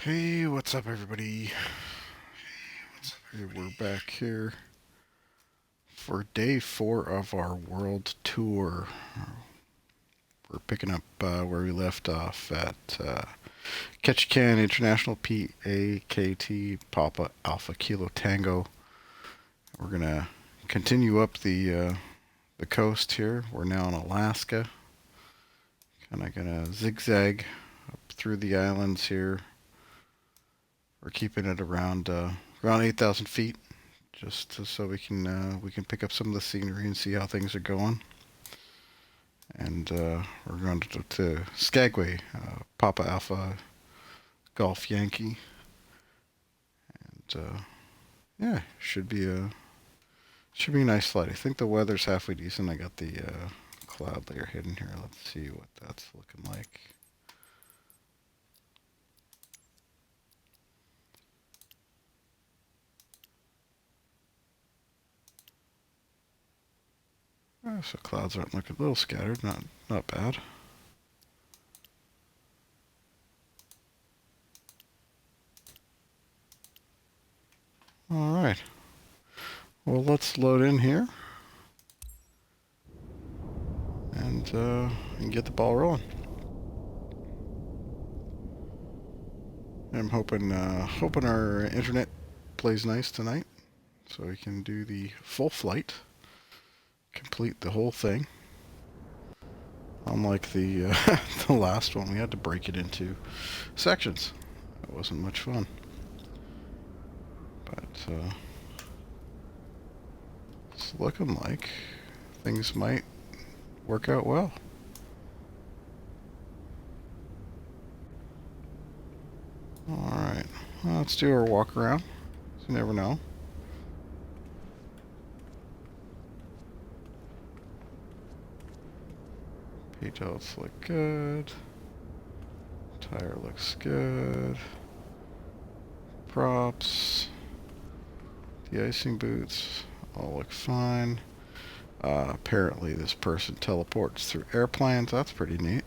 Hey, what's up, everybody? We're back here for day 4 of our world tour. We're picking up where we left off at Ketchikan International PAKT Papa Alpha Kilo Tango. We're gonna continue up the coast here. We're now in Alaska. Kind of gonna zigzag up through the islands here. We're keeping it around 8,000 feet, just so we can pick up some of the scenery and see how things are going. And we're going to Skagway, Papa Alpha Golf Yankee, and yeah, should be a nice flight. I think the weather's halfway decent. I got the cloud layer hidden here. Let's see what that's looking like. So clouds aren't looking a little scattered. Not bad. All right. Well, let's load in here and get the ball rolling. I'm hoping our internet plays nice tonight, so we can do the full flight, complete the whole thing. Unlike the the last one, we had to break it into sections. That wasn't much fun, but it's looking like things might work out well. Alright, well, let's do our walk around. You never know. Page outs look good. Tire looks good. Props. De-icing boots all look fine. Apparently this person teleports through airplanes. That's pretty neat.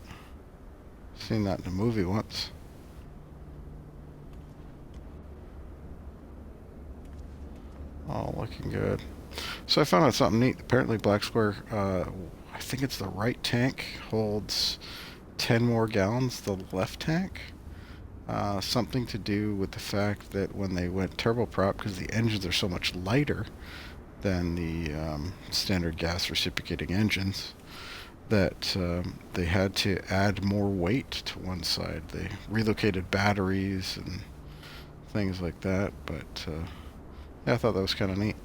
Seen that in a movie once. All looking good. So I found out something neat. Apparently Blacksquare, I think it's the right tank, holds 10 more gallons the left tank. Something to do with the fact that when they went turboprop, because the engines are so much lighter than the standard gas reciprocating engines, that they had to add more weight to one side. They relocated batteries and things like that, but yeah, I thought that was kind of neat.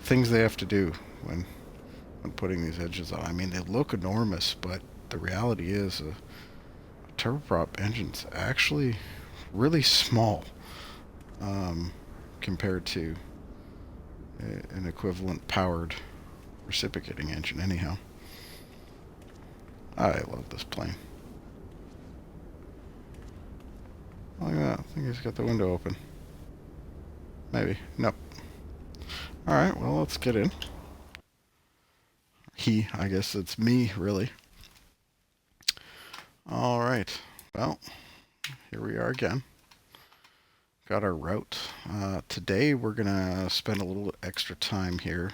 Things they have to do when putting these engines on. I mean, they look enormous, but the reality is a turboprop engine's actually really small compared to an equivalent powered reciprocating engine anyhow. I love this plane. Look at that. I think he's got the window open. Maybe. Nope. Alright, well, let's get in. I guess it's me, really. Alright. Well, here we are again. Got our route. Today we're going to spend a little extra time here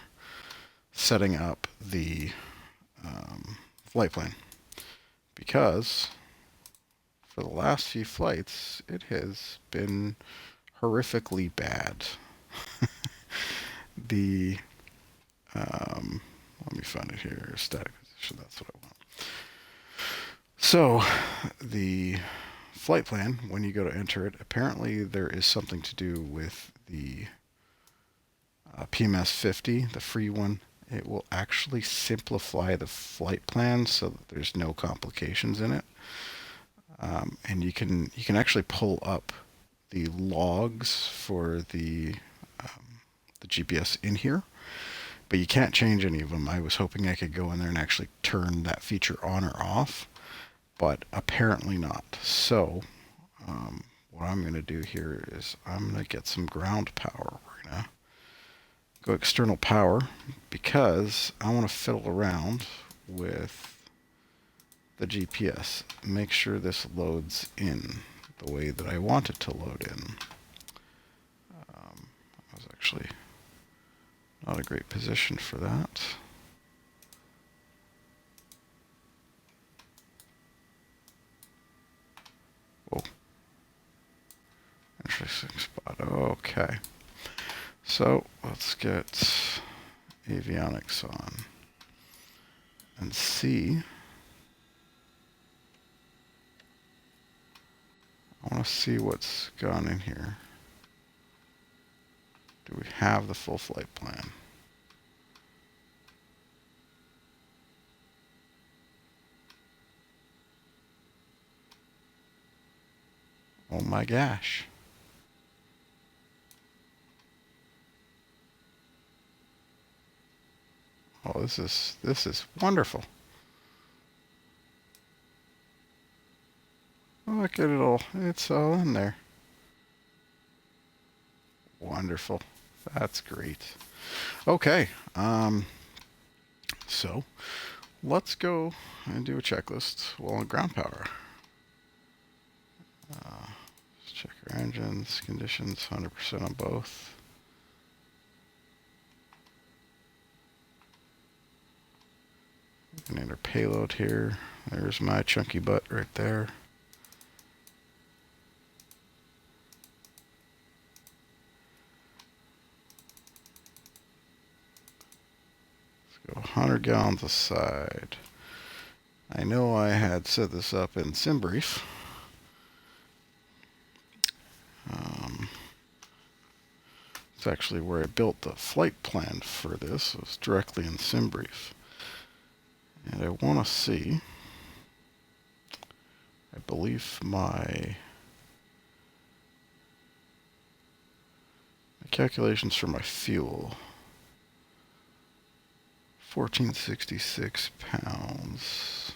setting up the flight plan, because for the last few flights it has been horrifically bad. The let me find it here. Static position. That's what I want. So the flight plan, when you go to enter it, apparently there is something to do with the PMS 50, the free one. It will actually simplify the flight plan so that there's no complications in it. And you can actually pull up the logs for the GPS in here, but you can't change any of them. I was hoping I could go in there and actually turn that feature on or off, but apparently not. So what I'm going to do here is I'm going to get some ground power. We're going to go external power because I want to fiddle around with the GPS. Make sure this loads in the way that I want it to load in. That was actually not a great position for that. Whoa. Interesting spot. Okay. So let's get avionics on and see. I want to see what's gone in here. Do we have the full flight plan? Oh my gosh. Oh, this is wonderful. Look at it all. It's all in there. Wonderful. That's great. Okay. So let's go and do a checklist while on ground power. Let's check our engines, conditions, 100% on both. And our payload here. There's my chunky butt right there. Let's go 100 gallons a side. I know I had set this up in SimBrief. It's actually where I built the flight plan for this. It was directly in SimBrief. And I want to see, I believe my calculations for my fuel, 1466 pounds.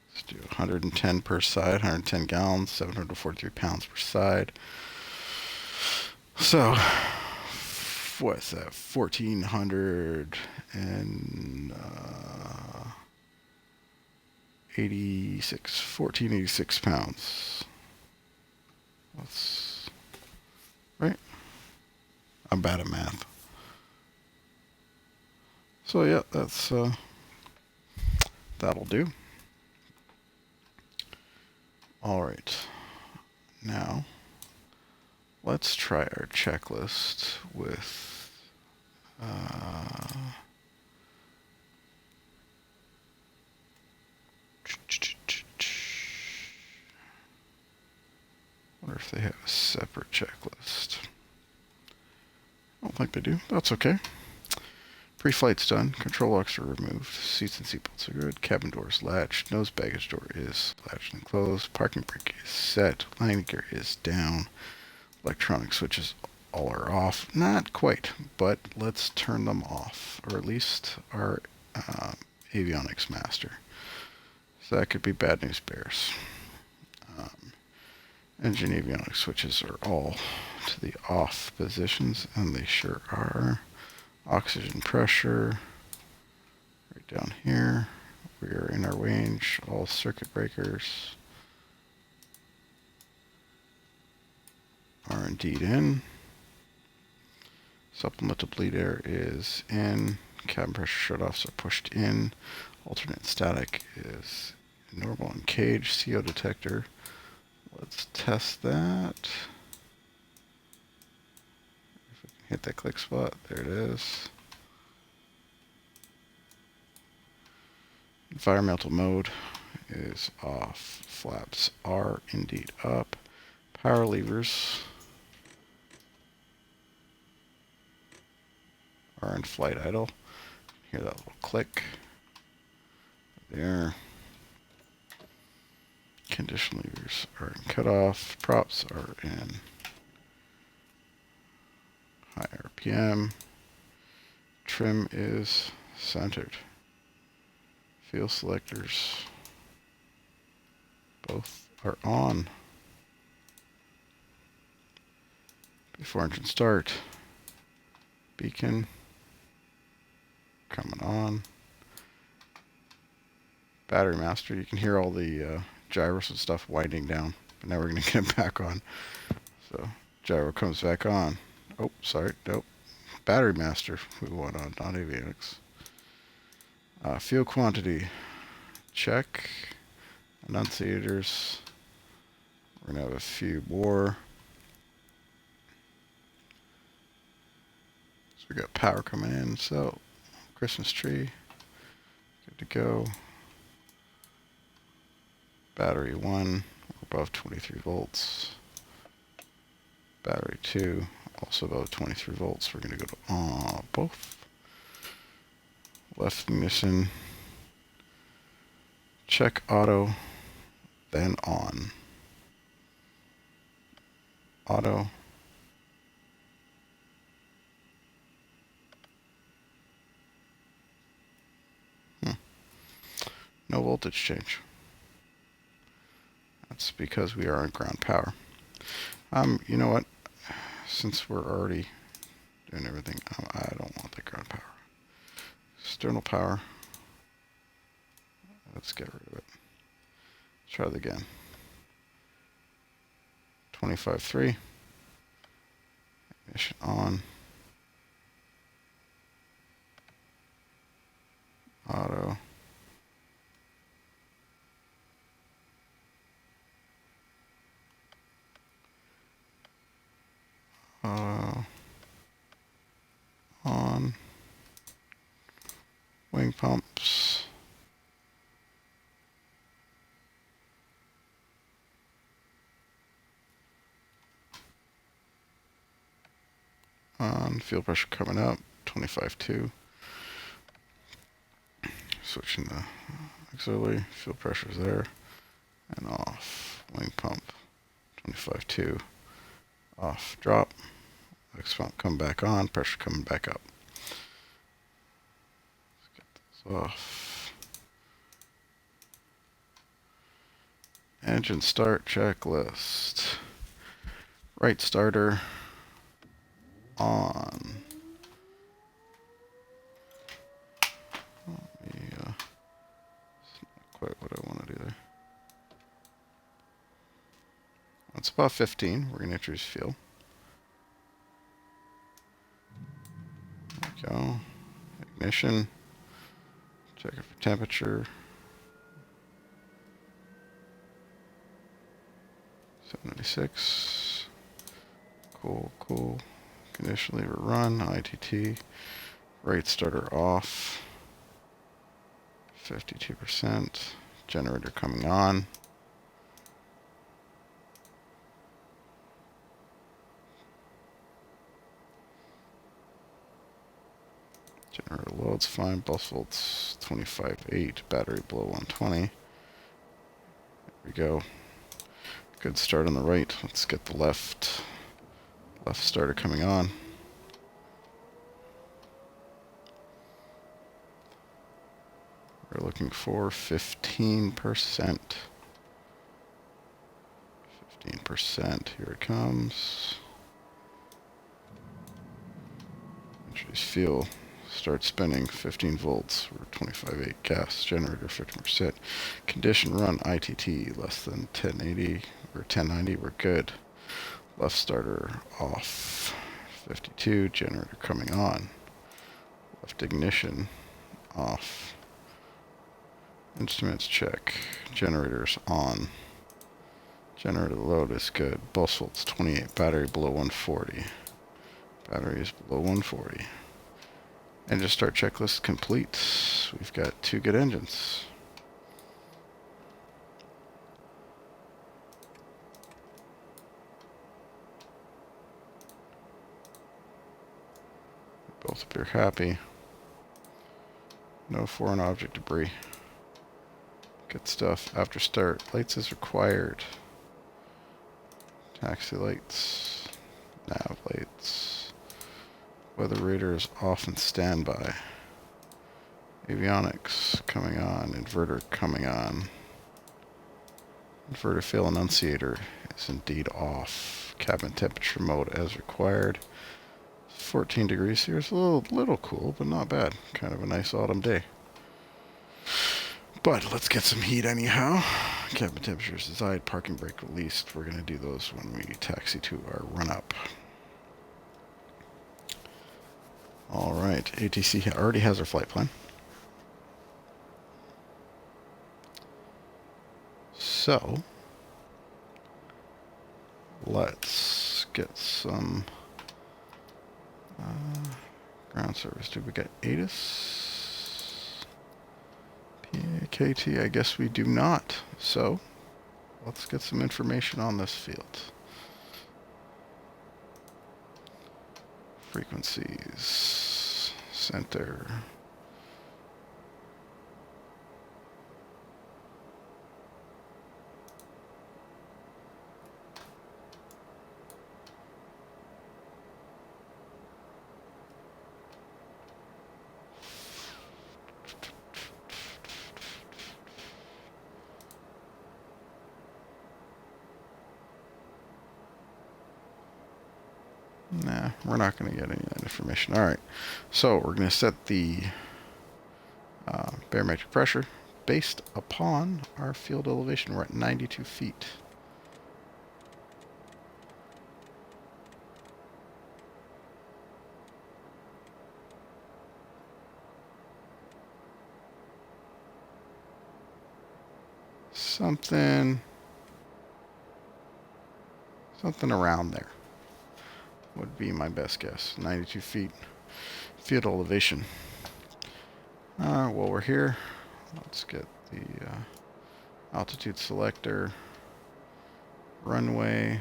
Let's do 110 per side, 110 gallons, 743 pounds per side. So, what's that? 1486 pounds. That's right. I'm bad at math. So yeah, that's that'll do. All right. Now let's try our checklist with wonder if they have a separate checklist. I don't think they do. That's okay. Pre-flight's done. Control locks are removed. Seats and seatbelts are good. Cabin door is latched. Nose baggage door is latched and closed. Parking brake is set. Landing gear is down. Electronic switches all are off. Not quite, but let's turn them off, or at least our avionics master. So that could be bad news bears. Engine avionics switches are all to the off positions, and they sure are. Oxygen pressure right down here. We are in our range. All circuit breakers are indeed in. Supplemental bleed air is in. Cabin pressure shutoffs are pushed in. Alternate static is normal and cage. CO detector. Let's test that. If we can hit that click spot, there it is. Environmental mode is off. Flaps are indeed up. Power levers are in flight idle. Hear that little click there. Condition levers are in cutoff. Props are in high RPM. Trim is centered. Fuel selectors both are on. Before engine start, beacon coming on. Battery master, you can hear all the gyros and stuff winding down. But now we're going to get it back on. So gyro comes back on. Oh, sorry, nope. Battery master we want on, not avionics. Fuel quantity, check. Annunciators, we're going to have a few more. So we got power coming in, so Christmas tree, good to go. Battery 1, we're above 23 volts. Battery 2, also above 23 volts. We're going to go to both. Left ignition, check auto, then on. Auto. No voltage change. That's because we are on ground power. You know what? Since we're already doing everything, I don't want the ground power. External power. Let's get rid of it. Let's try that again. 25.3. Ignition on. Auto. On. Wing pumps. On. Fuel pressure coming up. 25.2. Switching the auxiliary. Fuel pressure's there. And off. Wing pump. 25.2. Off. Drop. X pump come back on. Pressure coming back up. Let's get those off. Engine start checklist. Right starter on. That's not quite what I wanted either. It's about 15. We're going to introduce fuel. There we go. Ignition. Check it for temperature. 796. Cool. Condition lever run. ITT. Right starter off. 52%. Generator coming on. Generator load's fine. Bus volts 25.8. Battery below 120. There we go. Good start on the right. Let's get the left starter coming on. We're looking for 15%. 15%. Here it comes. Introduce fuel. Start spinning. 15 volts. We're 25.8 gas. Generator 50%. Condition run ITT less than 1080 or 1090. We're good. Left starter off. 52. Generator coming on. Left ignition off. Instruments check. Generators on. Generator load is good. Bus volts 28. Battery below 140. Battery is below 140. Engine start checklist complete. We've got 2 good engines. Both appear happy. No foreign object debris. Good stuff. After start, lights is required. Taxi lights, nav lights. Weather radar is off and standby. Avionics coming on. Inverter coming on. Inverter fail annunciator is indeed off. Cabin temperature mode as required. 14 degrees here. It's a little cool, but not bad. Kind of a nice autumn day. But let's get some heat anyhow. Cabin temperatures desired, parking brake released. We're going to do those when we taxi to our run-up. All right, ATC already has our flight plan. So, let's get some ground service. Do we get ATIS? PAKT, I guess we do not. So, let's get some information on this field. Frequencies, center. Nah, we're not going to get any of that information. All right, so we're going to set the barometric pressure based upon our field elevation. We're at 92 feet. Something around there would be my best guess. 92 feet field elevation. While we're here, let's get the altitude selector, runway.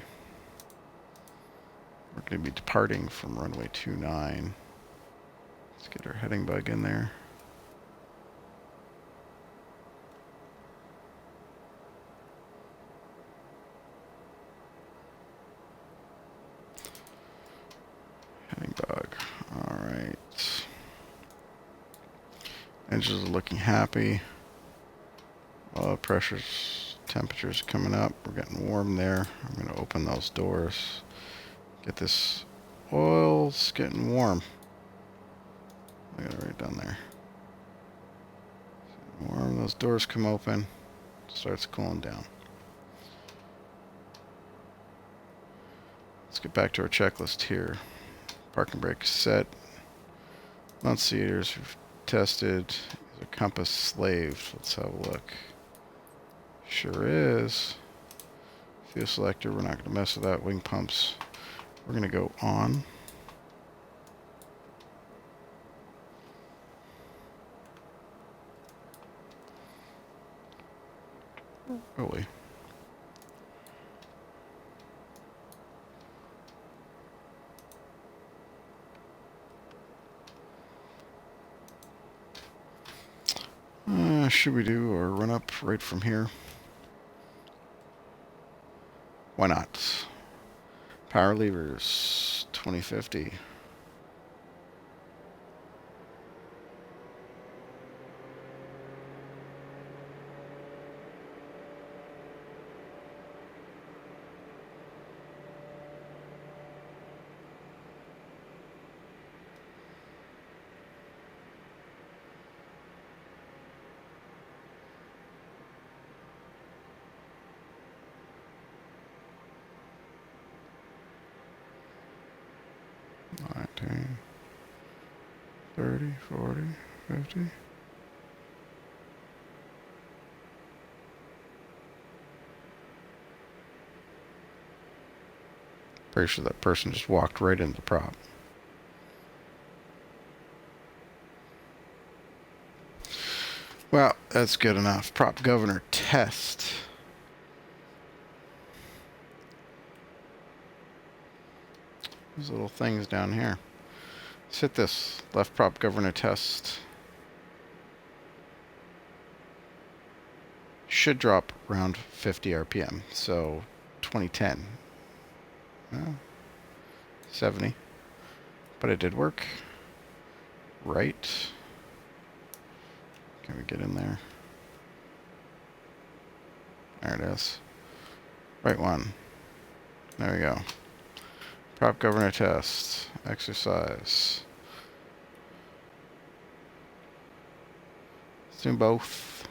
We're going to be departing from runway 29. Let's get our heading bug in there. Heading bug. All right. Engines are looking happy. Pressures, temperatures coming up. We're getting warm there. I'm going to open those doors. Get this oil's getting warm. Look at it right down there. It's getting warm. Those doors come open. It starts cooling down. Let's get back to our checklist here. Parking brake set. Annunciators we've tested. Is a compass slaved? Let's have a look. Sure is. Fuel selector, we're not going to mess with that. Wing pumps, we're going to go on. Oh wait. Should we do or run up right from here? Why not? Power levers, 2050. $19, $30, $40, $50. Pretty sure that person just walked right into the prop. Well, that's good enough. Prop governor test. These little things down here. Let's hit this left prop governor test. Should drop around 50 RPM, so 2010. 70. But it did work. Right. Can we get in there? There it is. Right one. There we go. Prop governor test. Exercise. Let's do both.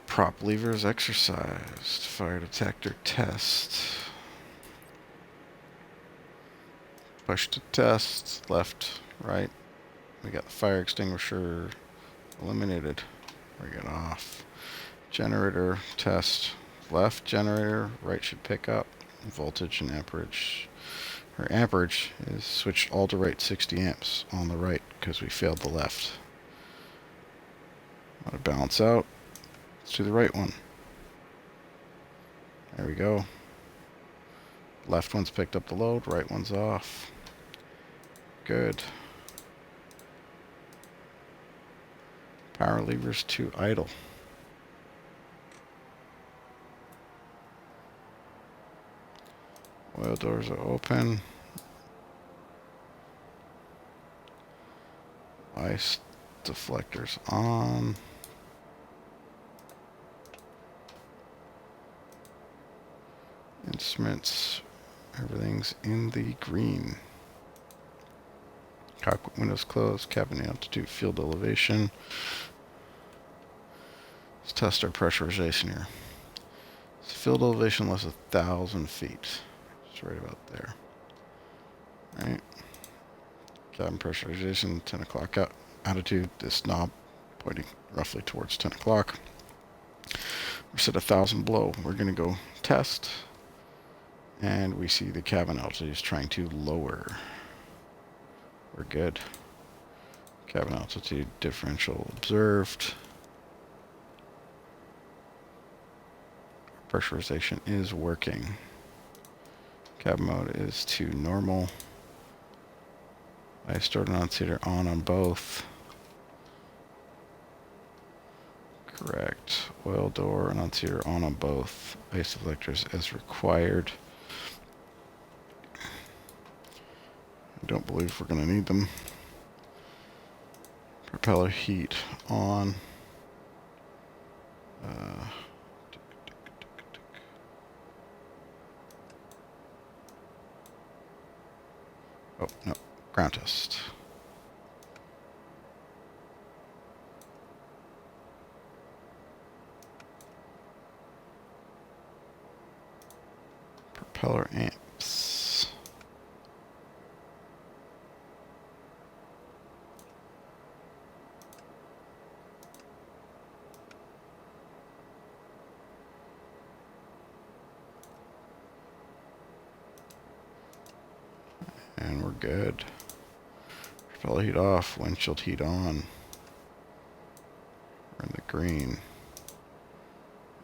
Prop levers exercised. Fire detector test. Push to test. Left, right. We got the fire extinguisher eliminated. Bring it off. Generator test. Left generator. Right should pick up. Voltage and amperage. Our amperage is switched all to right 60 amps on the right because we failed the left. Want to balance out. Let's do the right one. There we go. Left one's picked up the load, right one's off. Good. Power levers to idle. Oil doors are open. Ice deflectors on. Instruments, everything's in the green. Cockpit windows closed, cabin altitude, field elevation. Let's test our pressurization here. It's field elevation less 1,000 feet. It's right about there. Right. Cabin pressurization, 10 o'clock altitude. This knob pointing roughly towards 10 o'clock. We're set 1,000 below. We're going to go test. And we see the cabin altitude is trying to lower. We're good. Cabin altitude differential observed. Pressurization is working. Cabin mode is to normal. I started annunciator on both. Correct. Oil door annunciator on both. Ice deflectors as required. I don't believe we're going to need them. Propeller heat on. Oh, no. Ground test. Propeller amps. And we're good. Propeller heat off, windshield heat on. We're in the green.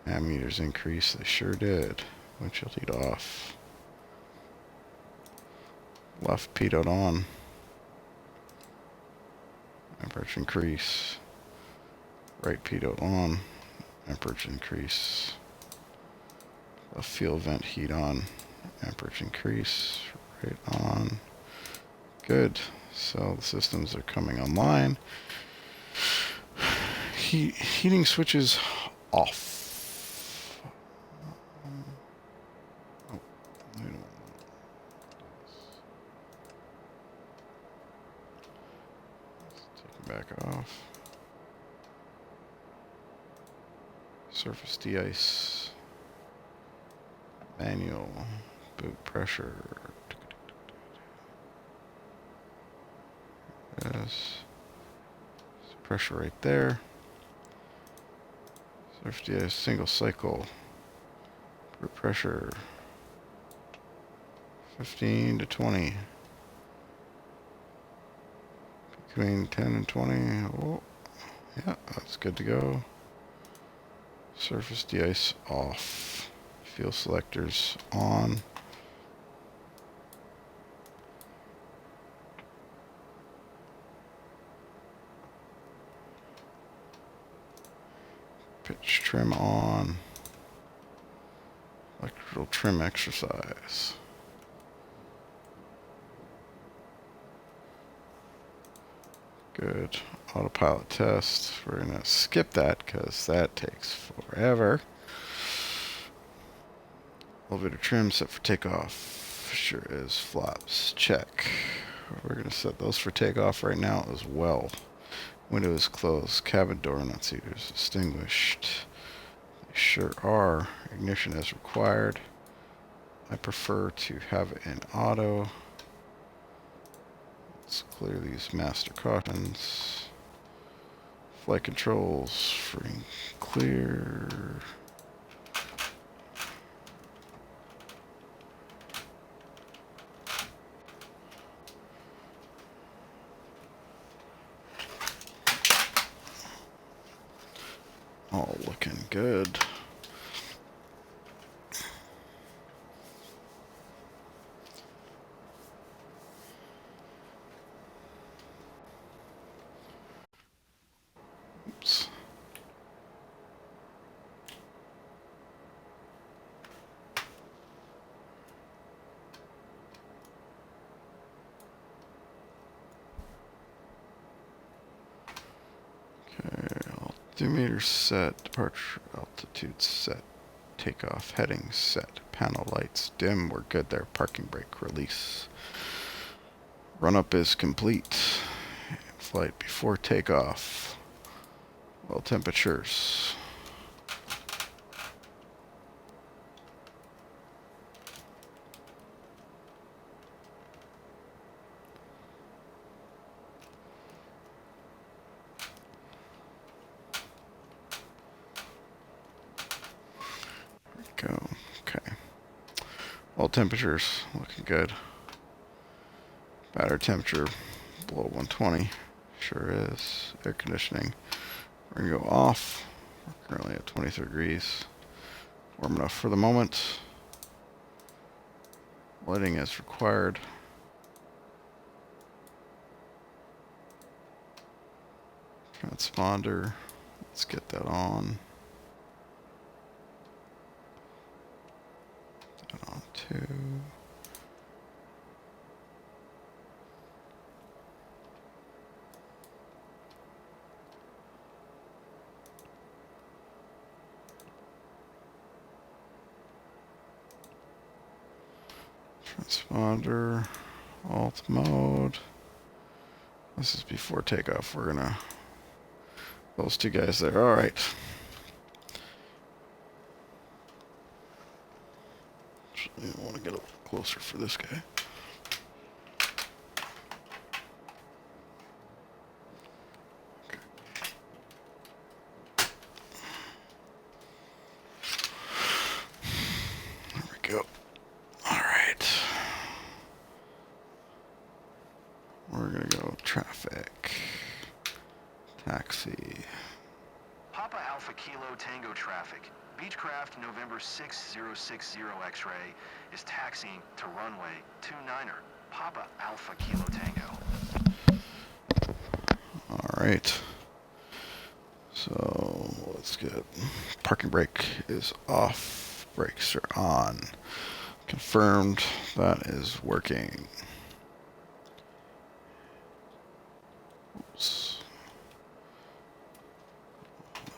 Ammeters increase, they sure did. Windshield heat off. Left pitot on. Amperage increase. Right pitot on. Amperage increase. Left fuel vent heat on. Amperage increase. Right on. Good. So the systems are coming online. Heating switches off. Oh, I don't want this. Let's take it back off. Surface de-ice. Manual. Boot pressure. Yes. Pressure right there. Surface de-ice single cycle. Boot pressure 15 to 20. Between 10 and 20. Oh, yeah, that's good to go. Surface de-ice off. Fuel selectors on. Pitch trim on. Electrical trim exercise. Good. Autopilot test. We're going to skip that because that takes forever. Elevator trim set for takeoff. Sure is. Flaps. Check. We're going to set those for takeoff right now as well. Window is closed. Cabin door not seaters extinguished. They sure are. Ignition as required. I prefer to have it in auto. Let's clear these master cautions. Flight controls. Free and clear. All looking good. Oops. Okay, altimeter set, departure altitude set, takeoff heading set, panel lights dim, we're good there, parking brake release. Run up is complete. Flight before takeoff. Well, temperatures. Go. Okay. All temperatures looking good. Battery temperature below 120. Sure is. Air conditioning. We're gonna go off. We're currently at 23 degrees. Warm enough for the moment. Lighting is required. Transponder. Let's get that on. That on too. Transponder, alt mode. This is before takeoff. We're gonna, those two guys there. All right. Actually, I want to get a little closer for this guy. There we go. All right. We're gonna go traffic. Taxi. Papa Alpha Kilo Tango traffic. Beechcraft November 6060 X-ray is taxiing to runway 29er. Papa Alpha Kilo Tango. All right. So let's get parking brake is off. Brakes are on. Confirmed that is working. Oops.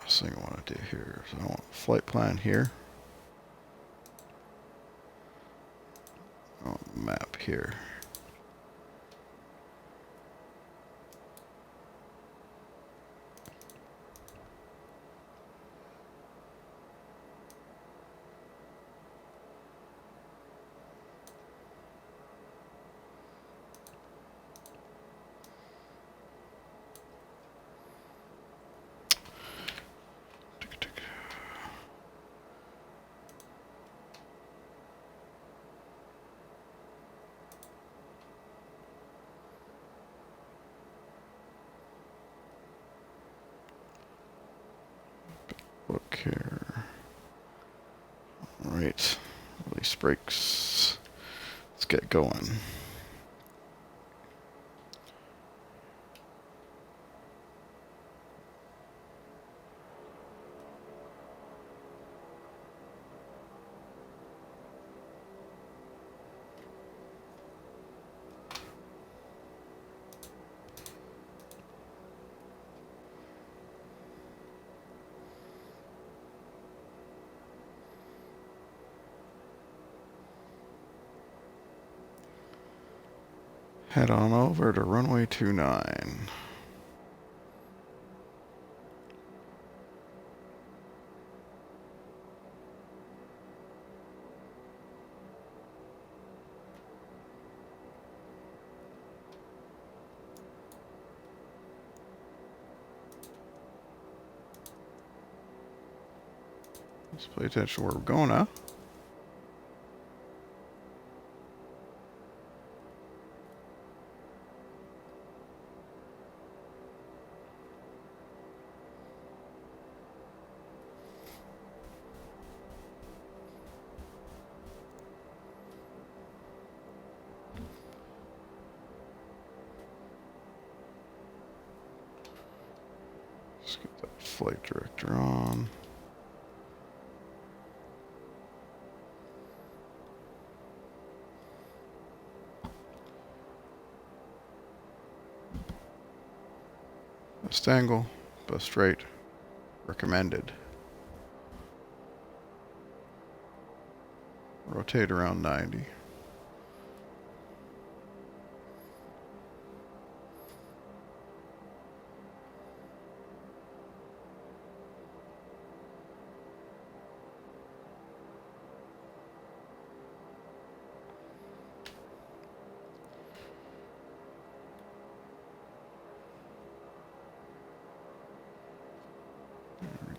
Last thing I want to do here is I want flight plan here. I want map here. Look here. All right. Release brakes. Let's get going. Head on over to runway 29. Let's pay attention where we're going now. Let's get that flight director on. Best angle, best rate, recommended. Rotate around 90.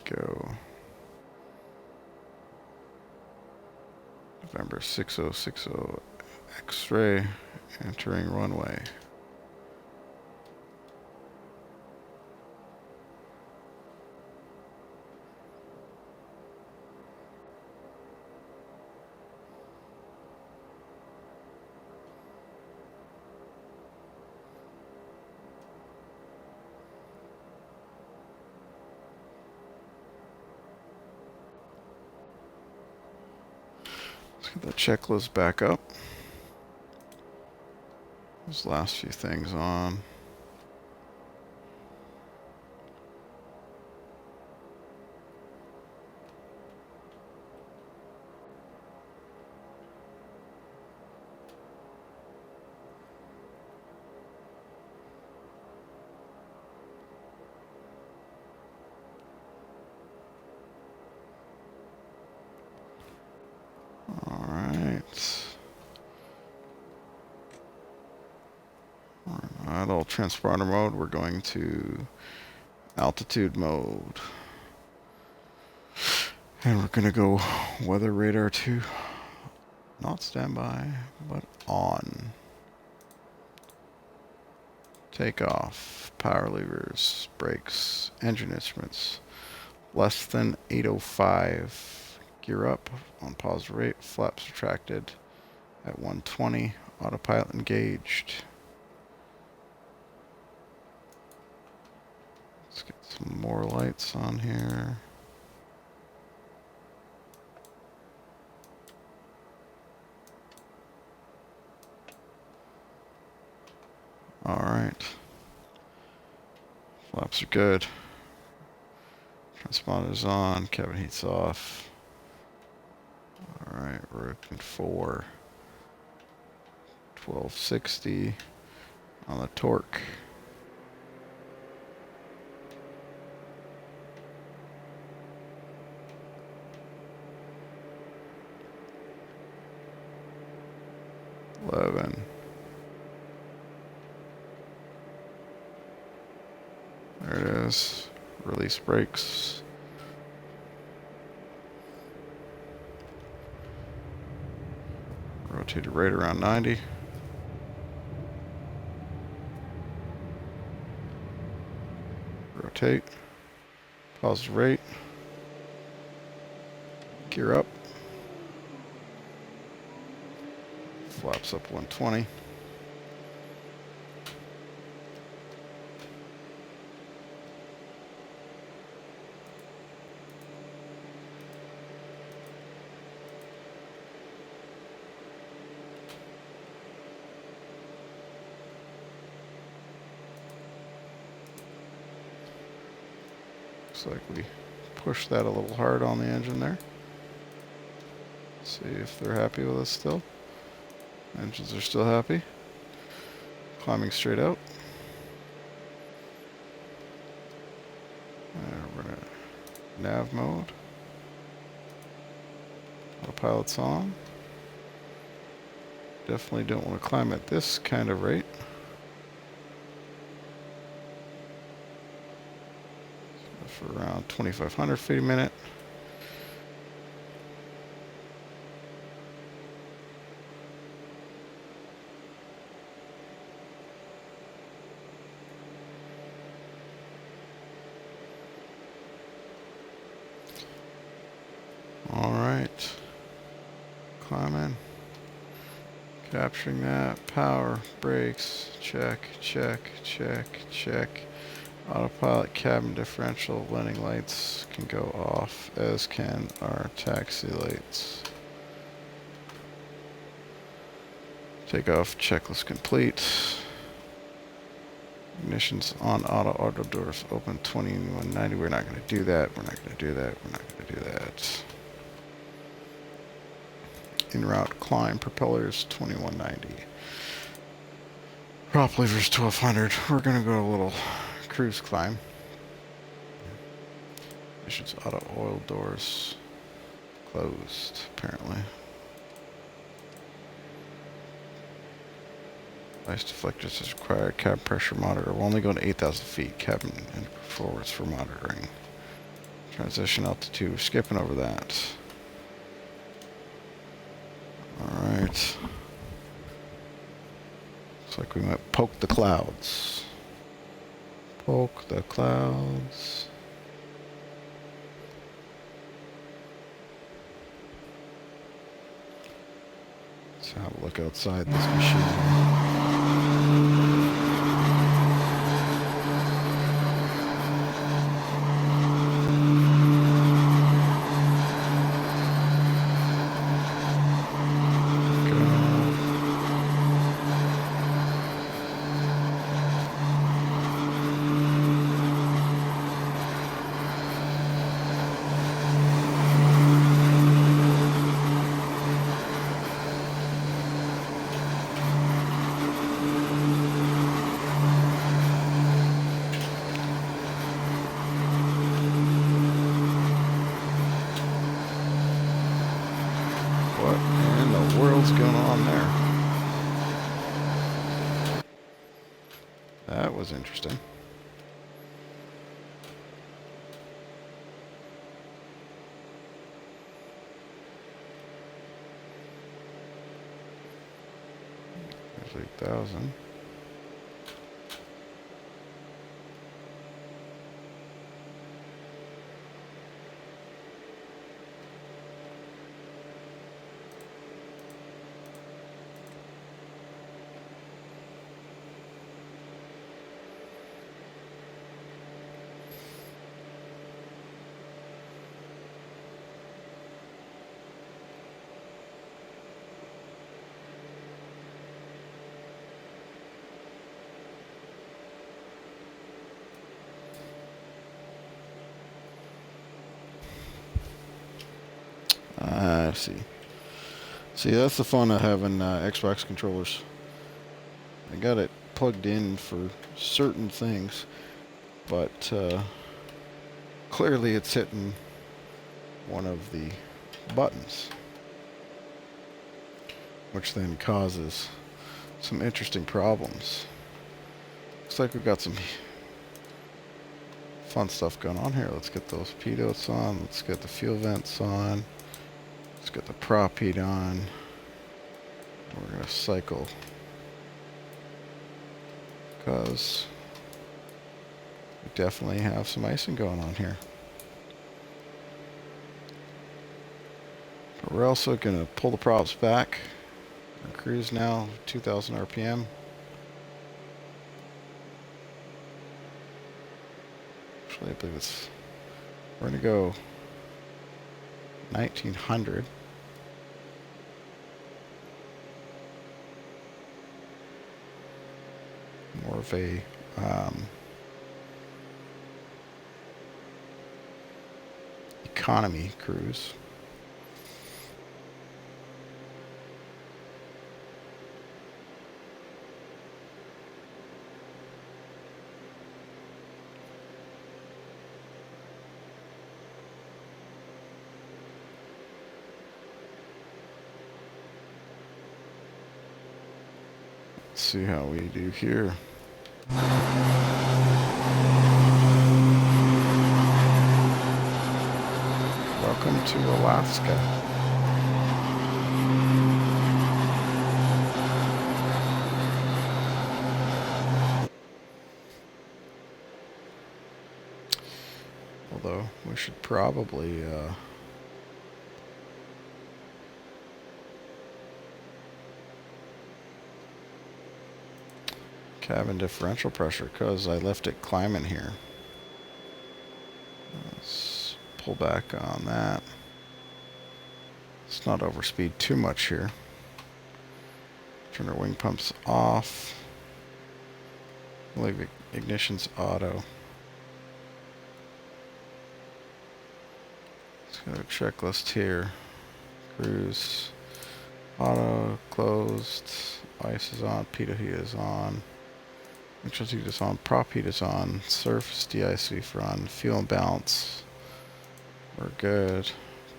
Go. November 6060 X-ray entering runway. Let's get that checklist back up. Those last few things on. Idle transponder mode, we're going to altitude mode. And we're going to go weather radar 2. Not standby, but on. Takeoff, power levers, brakes, engine instruments. Less than 805. Gear up on positive rate, flaps retracted at 120. Autopilot engaged. Let's get some more lights on here. Alright. Flaps are good. Transponder's on. Cabin heat's off. Alright, we're looking for 1260 on the torque. There it is. Release brakes. Rotate it right around 90. Rotate. Pause rate. Gear up. Flaps up 120. Looks like we pushed that a little hard on the engine there. See if they're happy with us still. Engines are still happy. climbing straight out. We're gonna nav mode. Autopilot's on. Definitely don't want to climb at this kind of rate. So for around 2,500 feet a minute. All right. Climbing. Capturing that. Power, brakes, check, check, check, check. Autopilot, cabin differential, landing lights can go off, as can our taxi lights. Takeoff checklist complete. Ignition's on, auto doors open 2190. We're not going to do that. We're not going to do that. We're not going to do that. En route climb, propellers 2190. Prop levers 1200. We're going to go a little cruise climb. Ignition's auto oil doors closed, apparently. Ice deflectors is required. Cabin pressure monitor. We're only going to 8,000 feet. Cabin and forwards for monitoring. Transition altitude. We're skipping over that. Alright. Looks like we might poke the clouds. Poke the clouds. Let's have a look outside this machine. What in the world's going on there? That was interesting. There's 8,000. I see. See, that's the fun of having Xbox controllers. I got it plugged in for certain things, but clearly it's hitting one of the buttons, which then causes some interesting problems. Looks like we've got some fun stuff going on here. Let's get those pidots on. Let's get the fuel vents on. Let's get the prop heat on. We're going to cycle because we definitely have some icing going on here. But we're also going to pull the props back. Our cruise now 2,000 RPM. Actually, I believe it's, we're going to go 1,900. More of a economy cruise. Let's see how we do here. Welcome to Alaska. Although we should probably cabin differential pressure, because I left it climbing here. Let's pull back on that. Let's not overspeed too much here. Turn our wing pumps off. Leave ignition's auto. Let's go to checklist here. Cruise, auto, closed, ice is on, pitot heat is on, neutral heat is on, prop heat is on, surface de-ice run, fuel and balance, we're good.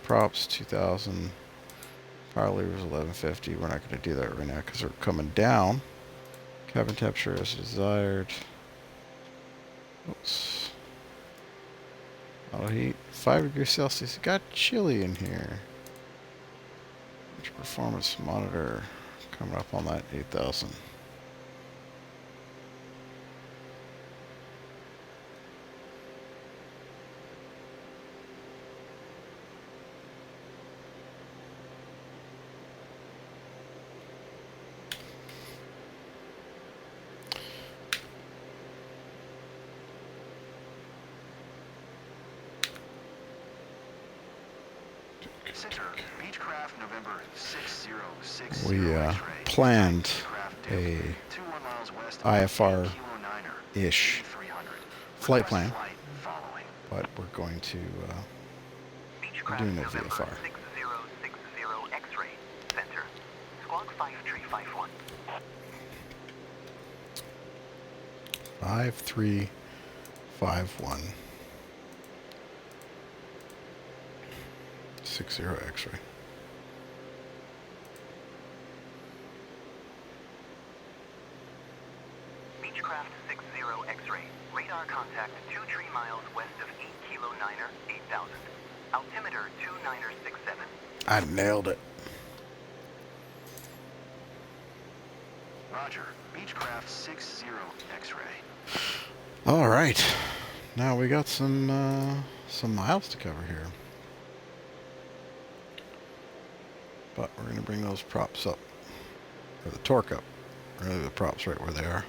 Props 2000, power levers 1150. We're not going to do that right now because we're coming down. Cabin temperature as desired. Oops. Auto heat 5 degrees Celsius. It got chilly in here. Performance monitor coming up on that 8000. Center, Beechcraft, November 6060 We X-ray. planned Beechcraft a 21 miles west of IFR Kilo Niner, ish 8300. flight Request plan, flight following. but we're going to Beechcraft, do no November VFR. 6060 X-ray. Center. Squawk 5351. 5351 60 X-ray. Beechcraft 60 X-ray. Radar contact 2 tree miles west of 8 Kilo Niner, 8000. Altimeter 2967. I nailed it. Roger, Beechcraft 60 X-ray. All right, now we got some miles to cover here, but we're going to bring those props up, or the torque up. Really, the props right where they are.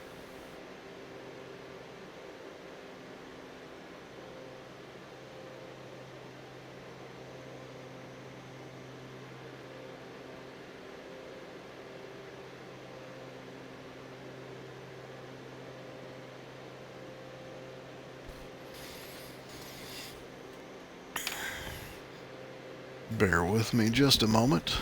Bear with me just a moment.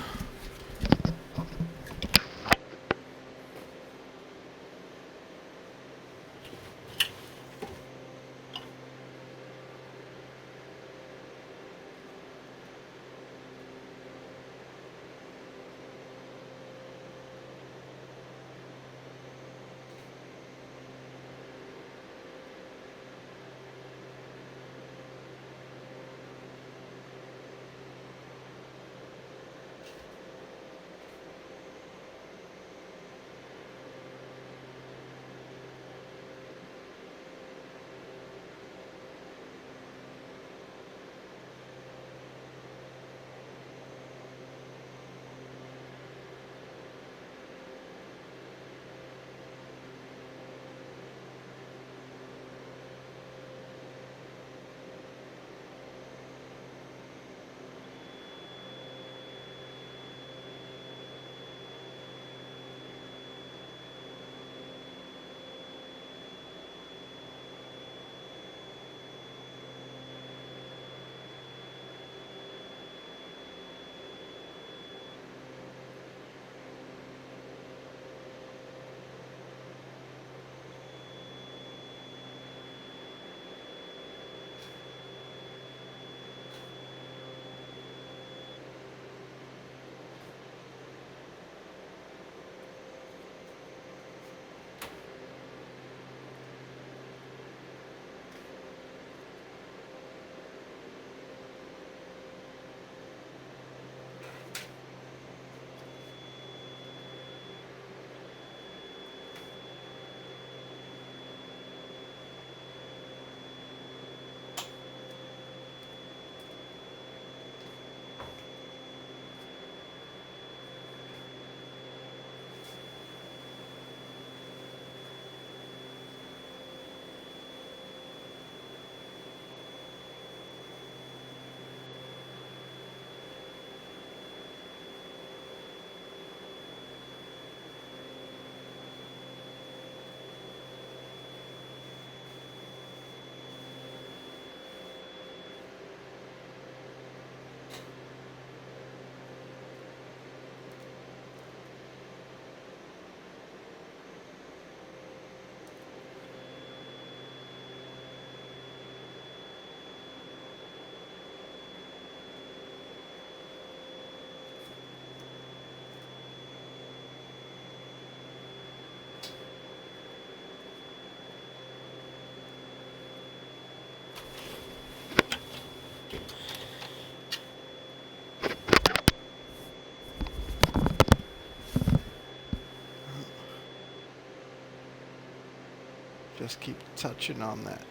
Just keep touching on that.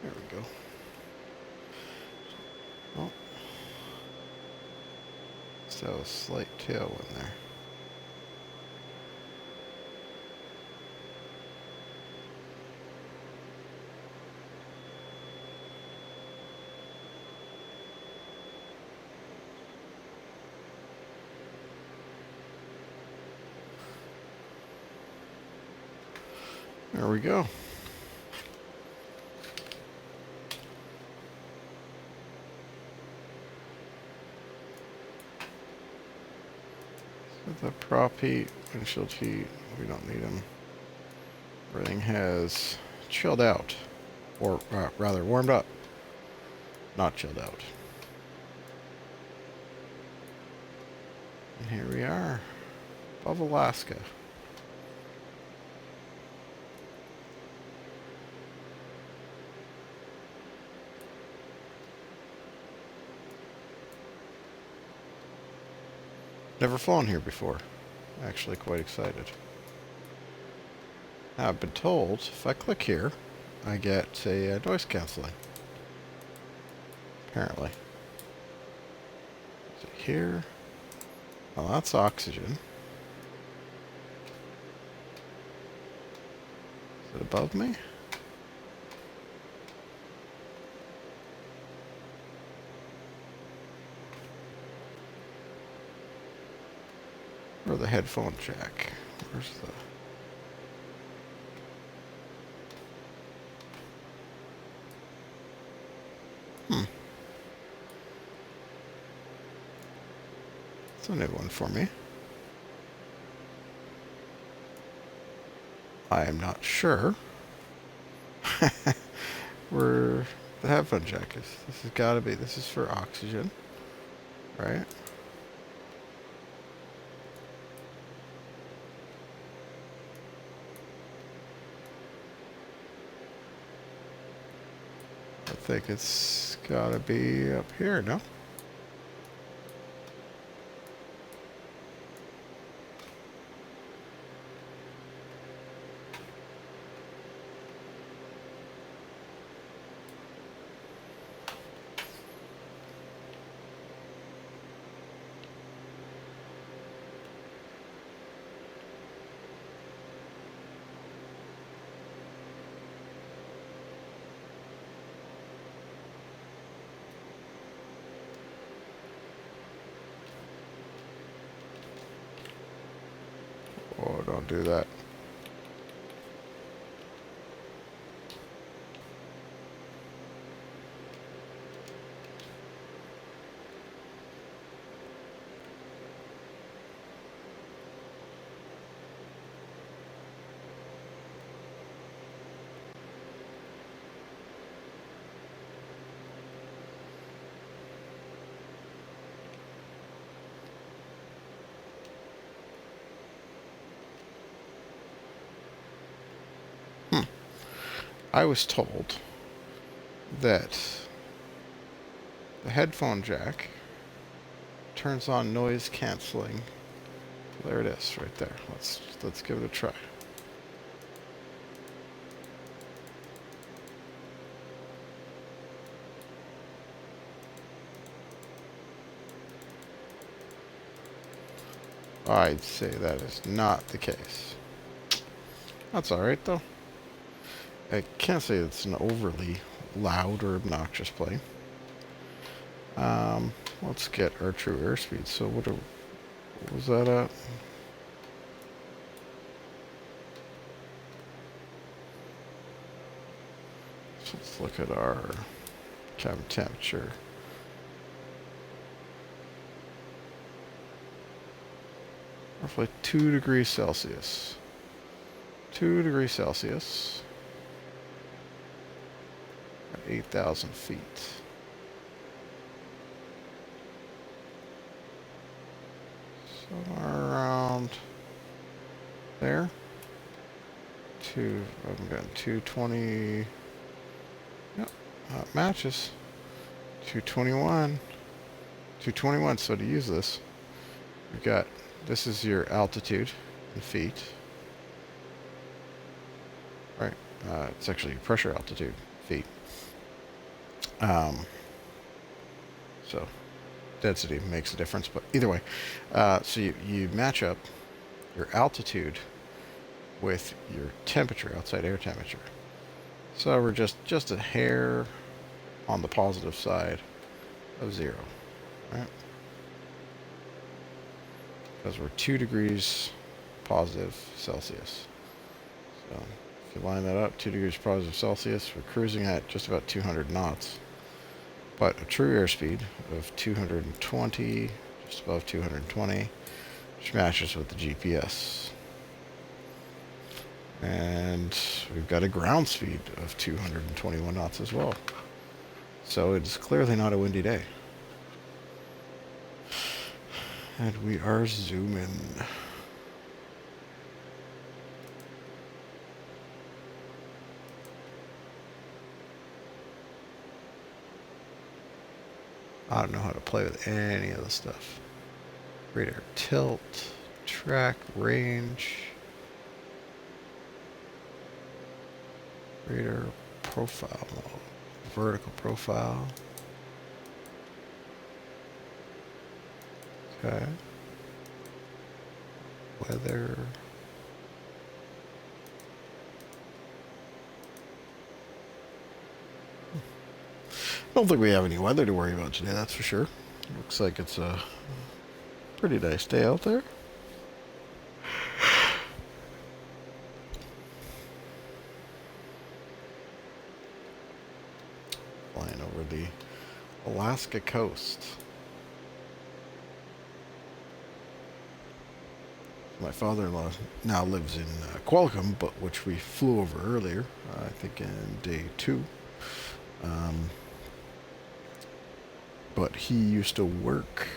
There we go. Oh. Still a slight tailwind there. There we go. So the prop heat, windshield heat, we don't need them. Everything has chilled out, or rather warmed up, not chilled out. And here we are, above Alaska. Never flown here before. Actually quite excited. Now I've been told if I click here, I get a noise cancelling. Apparently. Is it here? Well, that's oxygen. Is it above me? Or the headphone jack? Where's the... It's a new one for me. I am not sure where the headphone jack is. This has got to be, this is for oxygen, right? I think it's got to be up here, no? Oh, don't do that. I was told that the headphone jack turns on noise canceling. There it is, right there. Let's give it a try. I'd say that is not the case. That's alright though. I can't say it's an overly loud or obnoxious plane. Let's get our true airspeed. So what was that at? So let's look at our cabin temperature. Roughly 2 degrees Celsius. 2 degrees Celsius. At 8,000 feet. Somewhere around there. I'm getting 220. Yep, that matches. 221. 221. So to use this, we've got, this is your altitude in feet. Right. It's actually pressure altitude, feet. So density makes a difference, but either way, so you match up your altitude with your temperature, outside air temperature. So we're just a hair on the positive side of 0, right? Because we're 2 degrees positive Celsius. So if you line that up, 2 degrees positive Celsius, we're cruising at just about 200 knots. But a true airspeed of 220, just above 220, which matches with the GPS. And we've got a ground speed of 221 knots as well. So it's clearly not a windy day. And we are zooming. I don't know how to play with any of this stuff. Radar tilt, track, range, radar profile mode, vertical profile. Okay. Weather. I don't think we have any weather to worry about today, that's for sure. Looks like it's a pretty nice day out there. Flying over the Alaska coast. My father-in-law now lives in Qualicum, but which we flew over earlier, I think in day 2. But he used to work,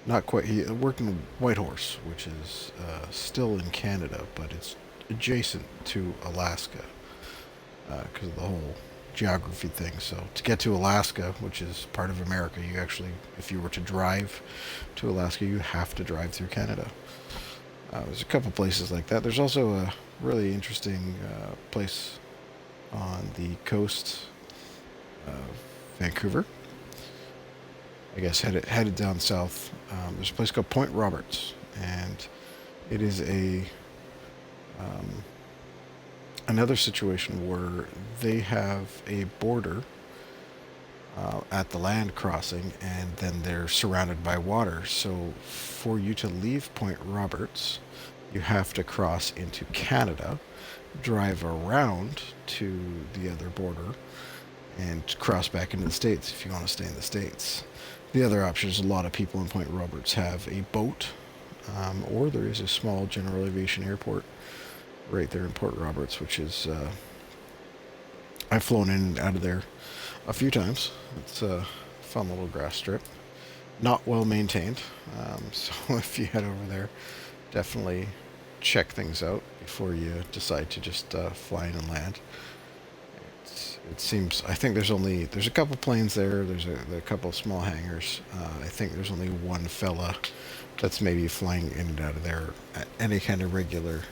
not quite, he worked in Whitehorse, which is still in Canada, but it's adjacent to Alaska because of the whole geography thing. So to get to Alaska, which is part of America, you actually, if you were to drive to Alaska, you have to drive through Canada. There's a couple places like that. There's also a really interesting place on the coast of Vancouver. I guess headed down south. There's a place called Point Roberts, and it is a another situation where they have a border at the land crossing, and then they're surrounded by water. So for you to leave Point Roberts, you have to cross into Canada, drive around to the other border, and cross back into the States if you want to stay in the States. The other option is a lot of people in Point Roberts have a boat, or there is a small general aviation airport right there in Port Roberts, which is, I've flown in and out of there a few times. It's a fun little grass strip. Not well maintained, so if you head over there, definitely check things out before you decide to just fly in and land. It seems, I think there's a couple planes there, there's a couple small hangars. I think there's only one fella that's maybe flying in and out of there at any kind of regular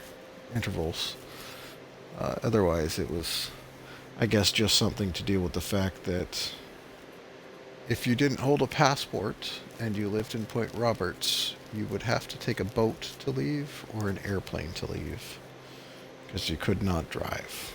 intervals. Otherwise, it was, I guess, just something to deal with the fact that if you didn't hold a passport and you lived in Point Roberts, you would have to take a boat to leave or an airplane to leave, because you could not drive.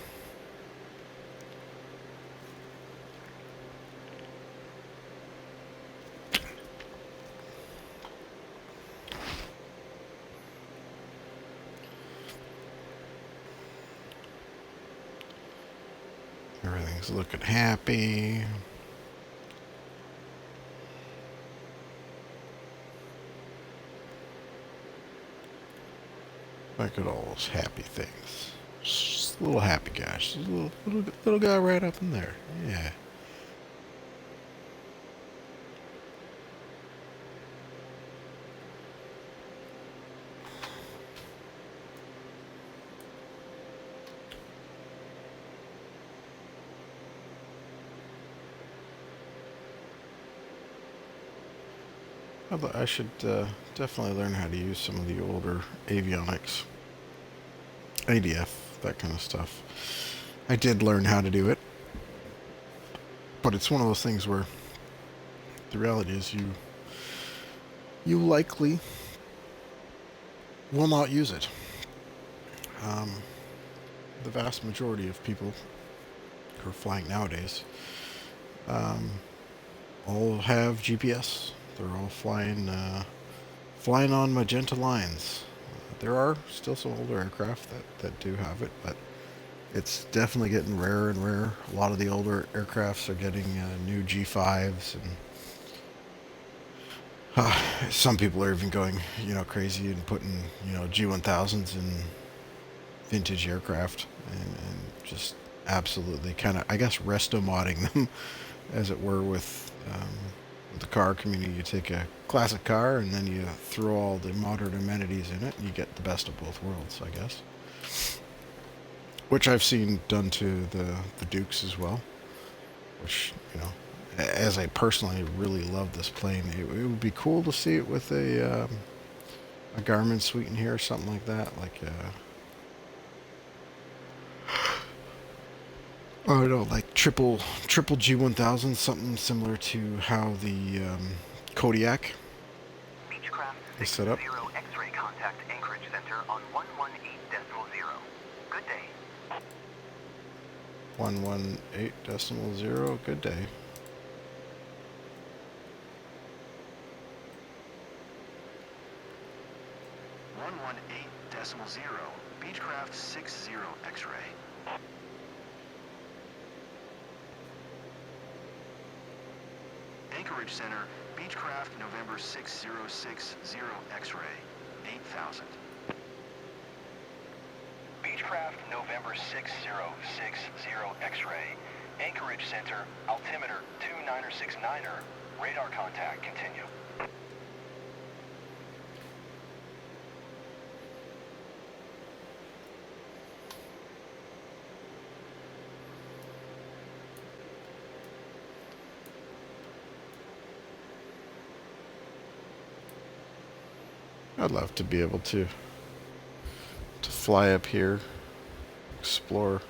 Everything's looking happy. Look at all those happy things. Just a little happy guy. Just a little guy right up in there. Yeah. I should definitely learn how to use some of the older avionics. ADF, that kind of stuff. I did learn how to do it, but it's one of those things where the reality is you likely will not use it. The vast majority of people who are flying nowadays all have GPS. They're all flying on magenta lines. There are still some older aircraft that do have it, but it's definitely getting rarer and rarer. A lot of the older aircrafts are getting new G5s, and some people are even going, crazy and putting, G1000s in vintage aircraft and just absolutely kind of, I guess, resto-modding them, as it were, with the car community. You take a classic car and then you throw all the modern amenities in it, and you get the best of both worlds, I guess. Which I've seen done to the Dukes as well. Which, as I personally really love this plane, it would be cool to see it with a Garmin suite in here or something like that. Like I don't know, like triple G1000, something similar to how the Kodiak Beechcraft is 60 set up. X-ray contact Anchorage Center on 118.0. Good day. 118.0. Good day. Beechcraft 60 X-ray. Anchorage Center, Beechcraft November 6060 X-ray, 8000. Beechcraft November 6060 X-ray, Anchorage Center, altimeter 2969er, radar contact continue. I'd love to be able to fly up here, explore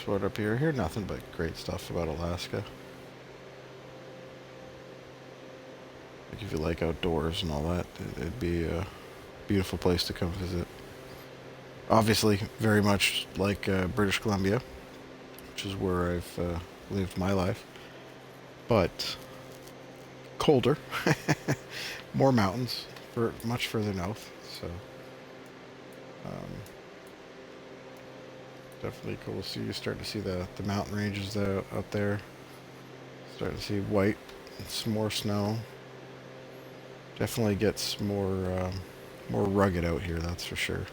it up here. I hear nothing but great stuff about Alaska. Like, if you like outdoors and all that, it'd be a beautiful place to come visit. Obviously, very much like British Columbia, which is where I've lived my life, but colder, more mountains, much further north. So definitely cool to see. You start to see the mountain ranges out there. Starting to see white and some more snow. Definitely gets more rugged out here, that's for sure.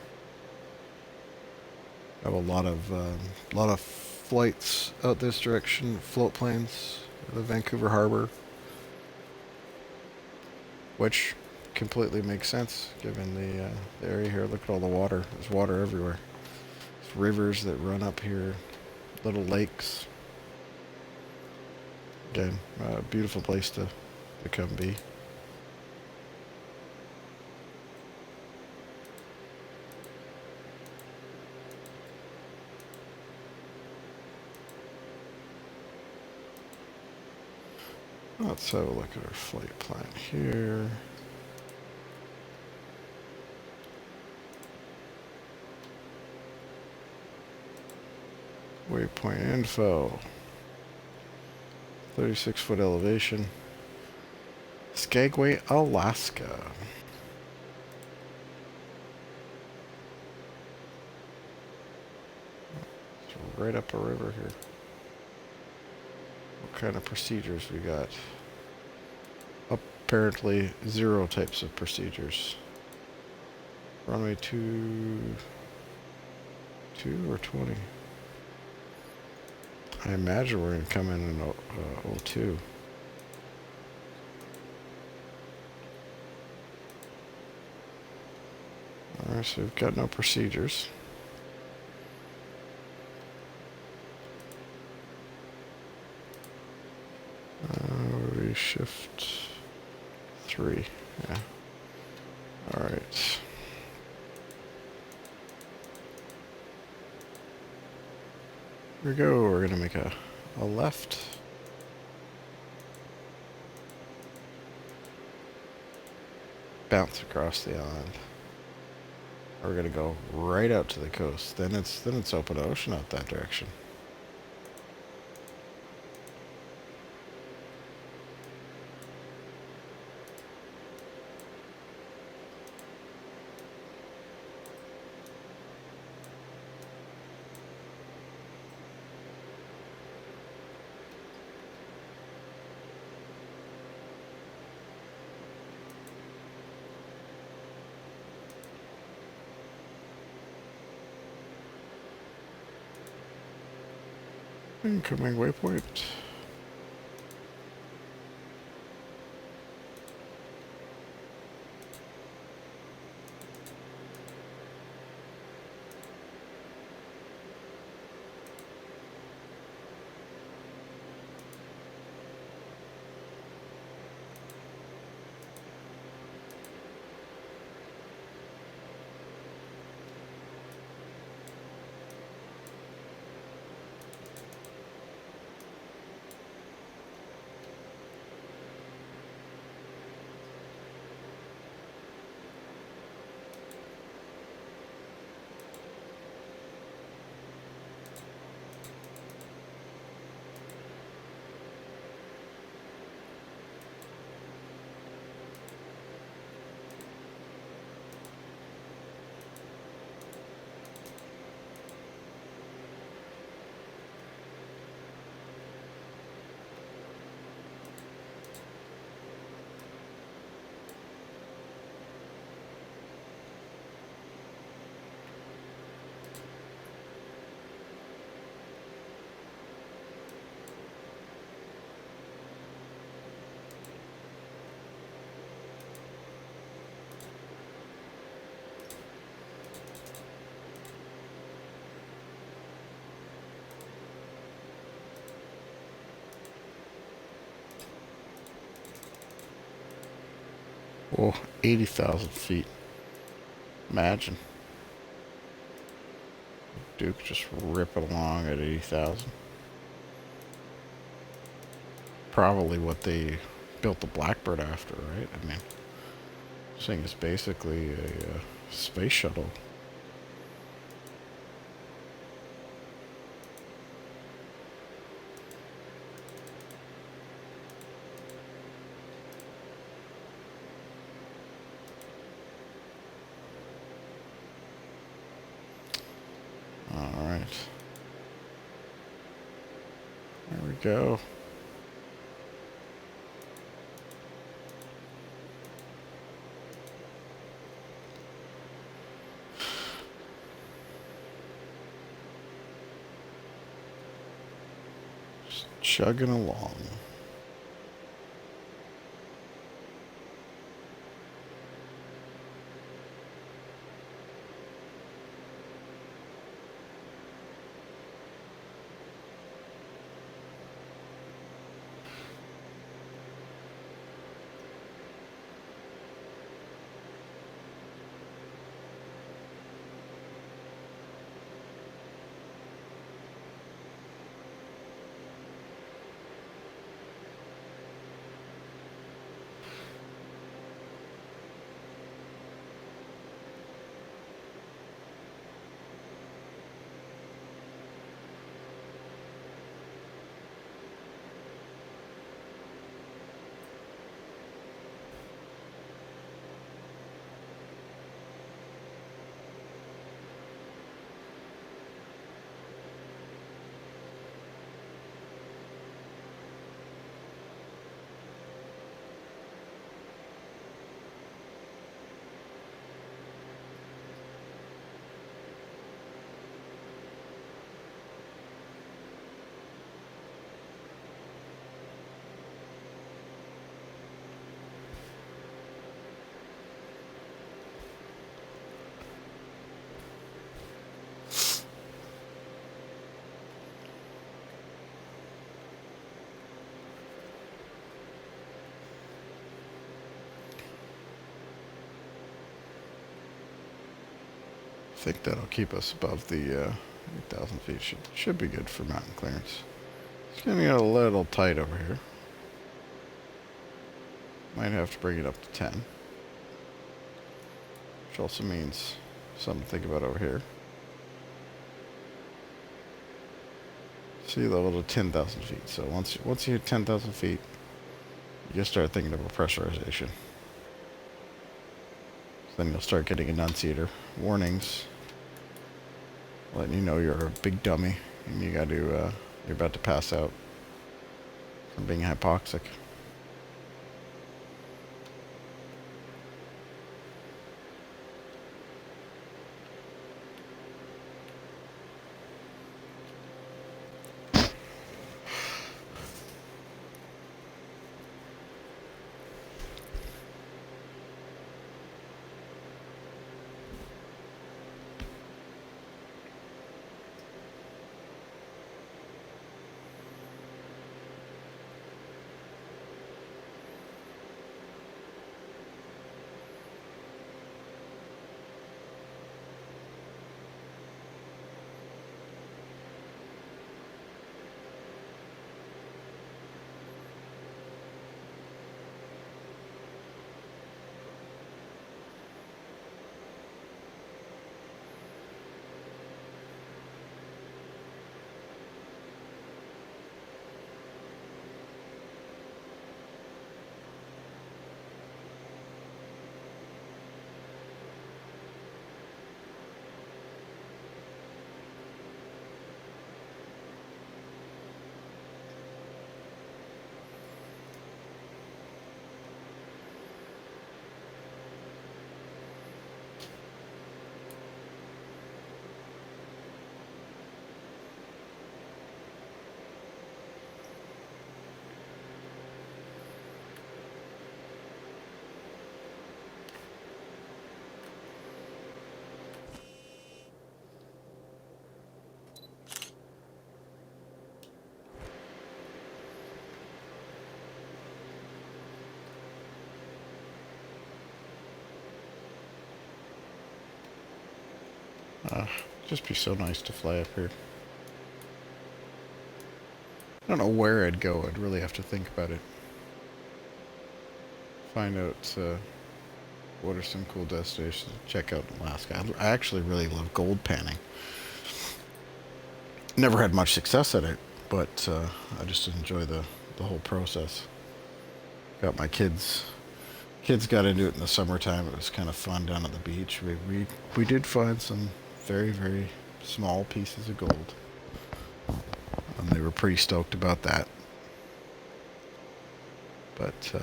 I have a lot of flights out this direction, float planes, the Vancouver Harbor, which completely makes sense given the area here. Look at all the water. There's water everywhere. There's rivers that run up here, little lakes. Again, a beautiful place to come be. Let's have a look at our flight plan here. Waypoint info. 36-foot elevation. Skagway, Alaska. It's right up a river here. What kind of procedures we got? Apparently 0 types of procedures. Runway 2 or 20. I imagine we're going to come in 02. Alright, so we've got no procedures. We shift 3. Yeah. All right. Here we go. We're going to make a left. Bounce across the island. We're going to go right out to the coast. Then it's open ocean out that direction. Incoming waypoint. Oh, 80,000 feet. Imagine. Duke just ripping along at 80,000. Probably what they built the Blackbird after, right? I mean, this thing is basically a space shuttle. Alright. There we go. Just chugging along. think that'll keep us above the 8,000 feet. Should be good for mountain clearance. It's getting a little tight over here. Might have to bring it up to 10. Which also means something to think about over here. Sea level to 10,000 feet. So once you hit 10,000 feet, you start thinking about pressurization. So then you'll start getting enunciator warnings, letting you know you're a big dummy and you got to you're about to pass out from being hypoxic. Just be so nice to fly up here. I don't know where I'd go. I'd really have to think about it. Find out what are some cool destinations to check out in Alaska. I actually really love gold panning. Never had much success at it, but I just enjoy the whole process. Got my kids. Kids got into it in the summertime. It was kind of fun down at the beach. We did find some very, very small pieces of gold. And they were pretty stoked about that. But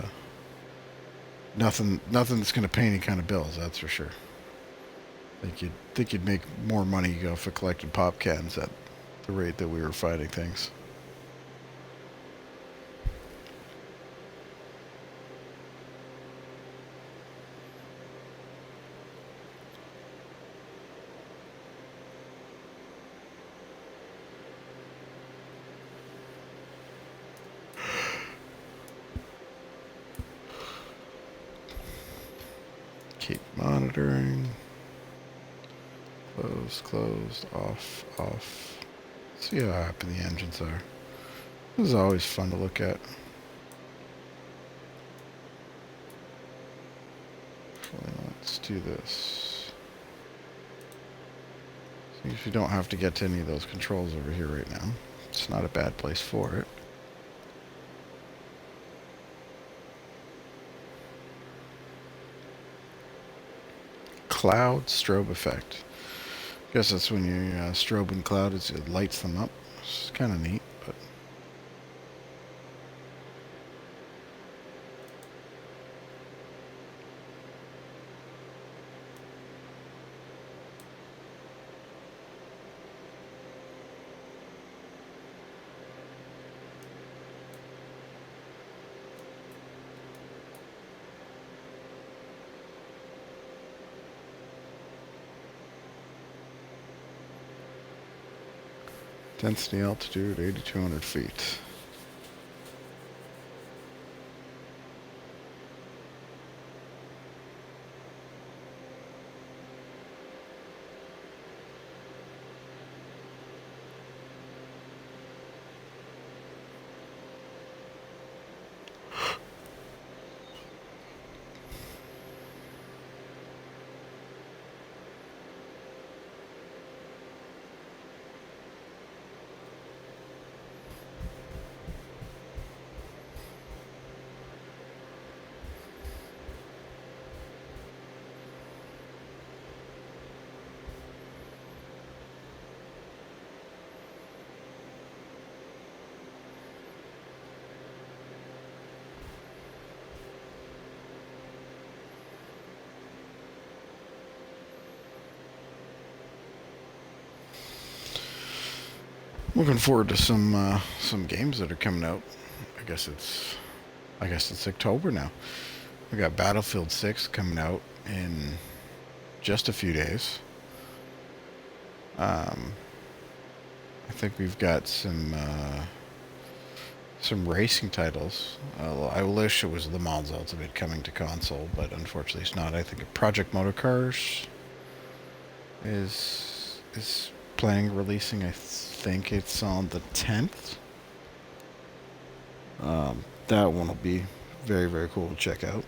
nothing that's going to pay any kind of bills, that's for sure. Think you'd make more money off of collecting pop cans at the rate that we were finding things. Keep monitoring. Closed, off. See how happy the engines are. This is always fun to look at. Let's do this. See if you don't have to get to any of those controls over here right now. It's not a bad place for it. Cloud strobe effect. Guess that's when you strobe in cloud, it lights them up. It's kind of neat, but density altitude 8,200 feet. Looking forward to some games that are coming out. I guess it's October now. We got Battlefield 6 coming out in just a few days. I think we've got some racing titles. I wish it was Le Mans Ultimate coming to console, but unfortunately it's not. I think Project Motorcars is planning releasing. I think it's on the 10th. That one will be very, very cool to check out.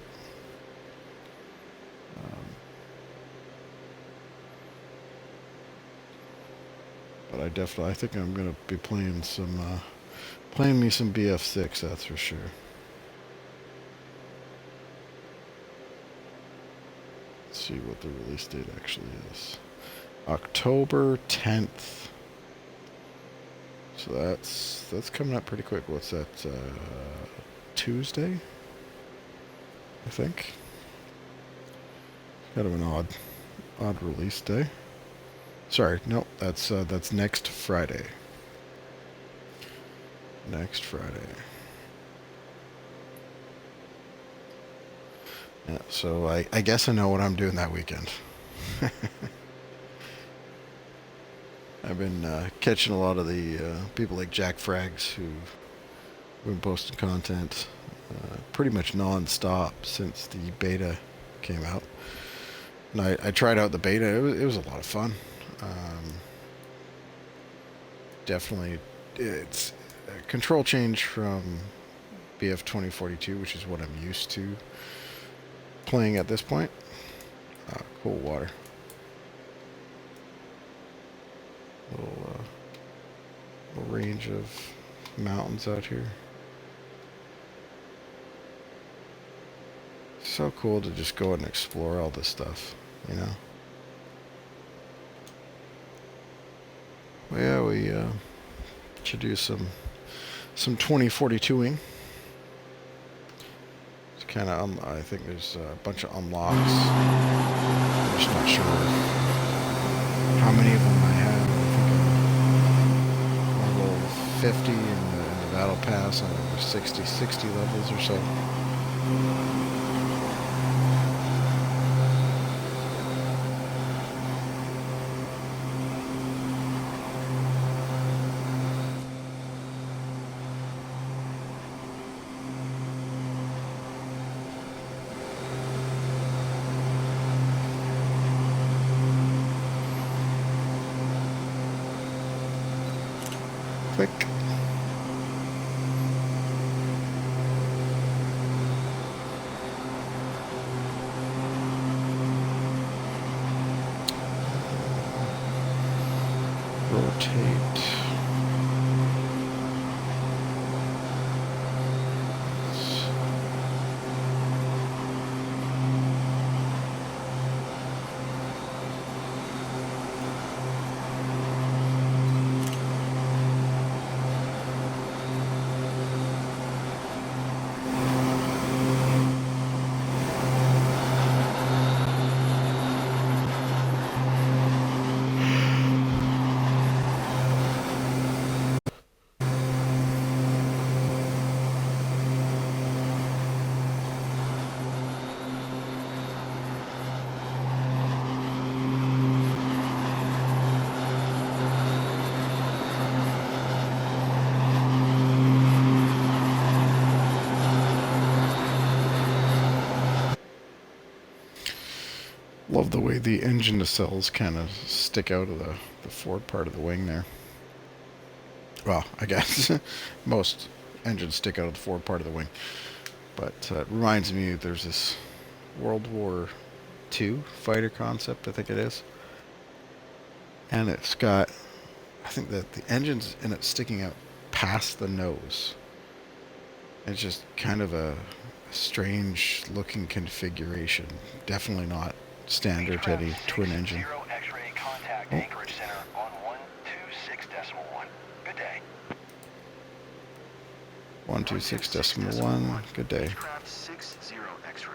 But I think I'm gonna be playing me some BF6. That's for sure. Let's see what the release date actually is. October 10th. So that's coming up pretty quick. What's that? Tuesday, I think. Kind of an odd release day. Sorry, no, that's next Friday. Next Friday. Yeah, so I guess I know what I'm doing that weekend. I've been catching a lot of the people like Jack Frags who've been posting content pretty much non-stop since the beta came out. And I tried out the beta. It was a lot of fun. Definitely, it's a control change from BF2042, which is what I'm used to playing at this point. Cool water. Little range of mountains out here. So cool to just go and explore all this stuff, you know. Well, yeah, we should do some 2042ing. It's kind of I think there's a bunch of unlocks. I'm just not sure how many of them I have. I think I'm level 50 in the battle pass, and there's 60 levels or so. Click. Rotate. Love the way the engine nacelles kind of stick out of the forward part of the wing there. Well, I guess most engines stick out of the forward part of the wing. But it reminds me there's this World War II fighter concept, I think it is. And it's got, I think that the engine's in it sticking out past the nose. It's just kind of a strange looking configuration. Definitely not standard to any twin engine. X-ray contact anchorage center on 126.1. Good day. 126.1. Good day. Beechcraft 60 X-ray.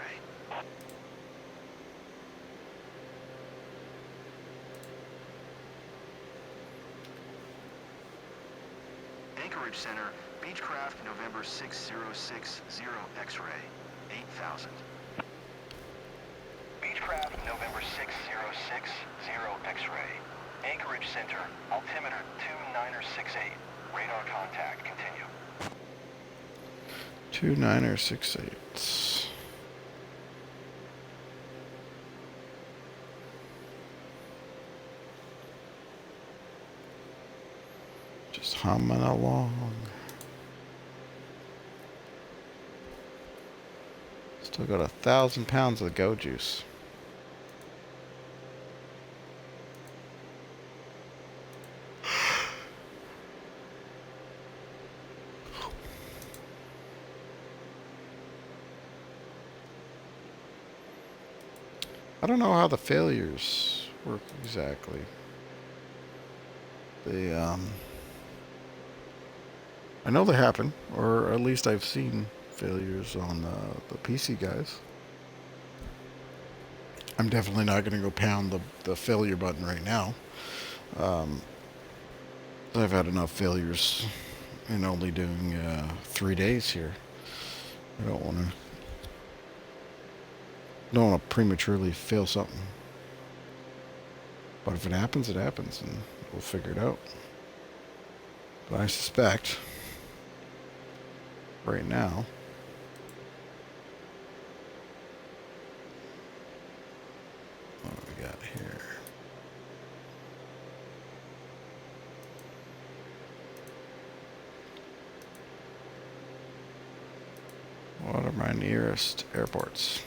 Anchorage Center, Beechcraft November 6060 X-ray, 8,000. Beechcraft November 6060 X-ray. Anchorage Center, altimeter 2968. Radar contact, continue. 2968. Just humming along. Still got 1,000 pounds of go juice. I don't know how the failures work exactly. They, I know they happen, or at least I've seen failures on the PC guys. I'm definitely not going to go pound the failure button right now. I've had enough failures in only doing 3 days here. I don't want to prematurely fail something. But if it happens, it happens, and we'll figure it out. But I suspect right now what do we got here? What are my nearest airports?